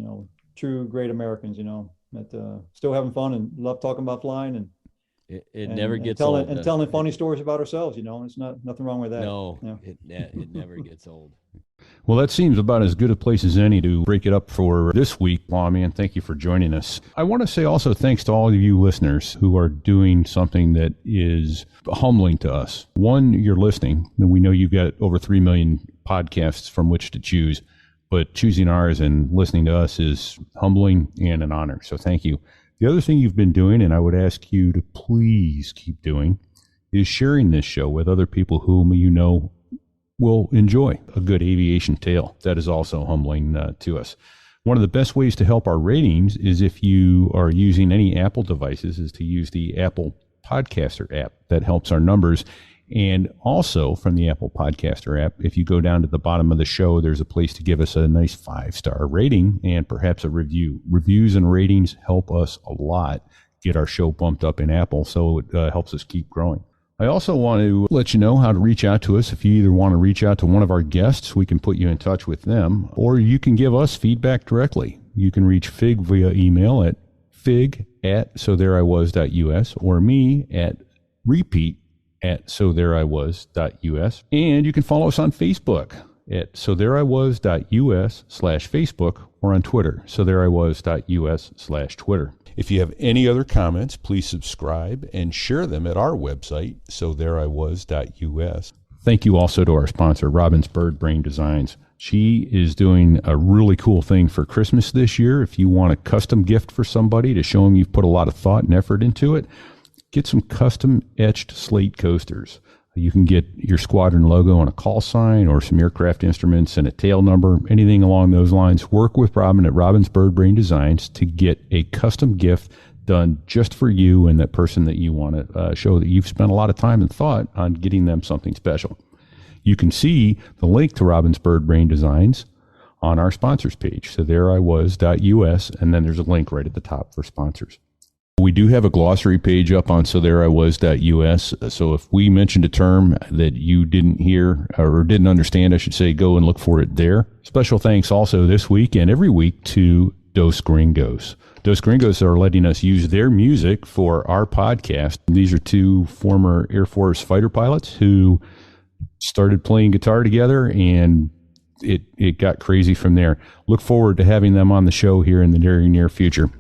true great Americans, that still having fun and love talking about flying and it never gets old. And telling funny stories about ourselves, it's nothing wrong with that. No, it never gets old. Well, that seems about as good a place as any to break it up for this week, Lawman. Thank you for joining us. I want to say also thanks to all of you listeners who are doing something that is humbling to us. One, you're listening. And we know you've got over 3 million podcasts from which to choose, but choosing ours and listening to us is humbling and an honor. So thank you. The other thing you've been doing, and I would ask you to please keep doing, is sharing this show with other people whom will enjoy a good aviation tale. That is also humbling to us. One of the best ways to help our ratings is if you are using any Apple devices is to use the Apple Podcaster app. That helps our numbers. And also from the Apple Podcaster app, if you go down to the bottom of the show, there's a place to give us a nice 5-star rating and perhaps a review. Reviews and ratings help us a lot get our show bumped up in Apple, so it helps us keep growing. I also want to let you know how to reach out to us. If you either want to reach out to one of our guests, we can put you in touch with them, or you can give us feedback directly. You can reach Fig via email at fig@sothereiwas.us or me at repeat@sothereiwas.us. And you can follow us on Facebook. at sothereiwas.us/Facebook or on Twitter, sothereiwas.us/Twitter. If you have any other comments, please subscribe and share them at our website, sothereiwas.us. Thank you also to our sponsor, Robin's Bird Brain Designs. She is doing a really cool thing for Christmas this year. If you want a custom gift for somebody to show them you've put a lot of thought and effort into it, get some custom etched slate coasters. You can get your squadron logo on a call sign or some aircraft instruments and a tail number, anything along those lines. Work with Robin at Robin's Bird Brain Designs to get a custom gift done just for you and that person that you want to show that you've spent a lot of time and thought on getting them something special. You can see the link to Robin's Bird Brain Designs on our sponsors page, sothereiwas.us, and then there's a link right at the top for sponsors. We do have a glossary page up on sothereiwas.us, so if we mentioned a term that you didn't hear or didn't understand, I should say, go and look for it there. Special thanks also this week and every week to Dos Gringos. Dos Gringos are letting us use their music for our podcast. These are two former Air Force fighter pilots who started playing guitar together, and it got crazy from there. Look forward to having them on the show here in the very near future.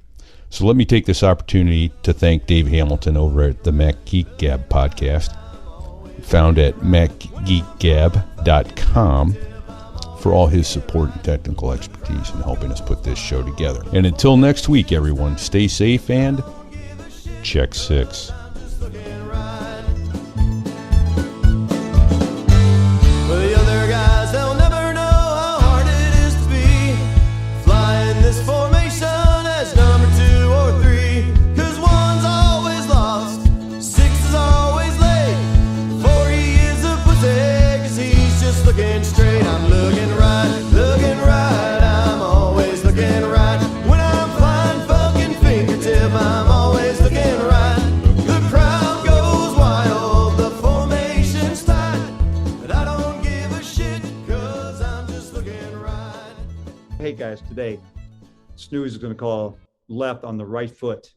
So let me take this opportunity to thank Dave Hamilton over at the Mac Geek Gab podcast, found at macgeekgab.com, for all his support and technical expertise in helping us put this show together. And until next week, everyone, stay safe and check six. Hey guys, today Snooze is going to call left on the right foot,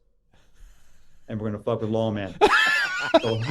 and we're going to fuck with Lawman. So,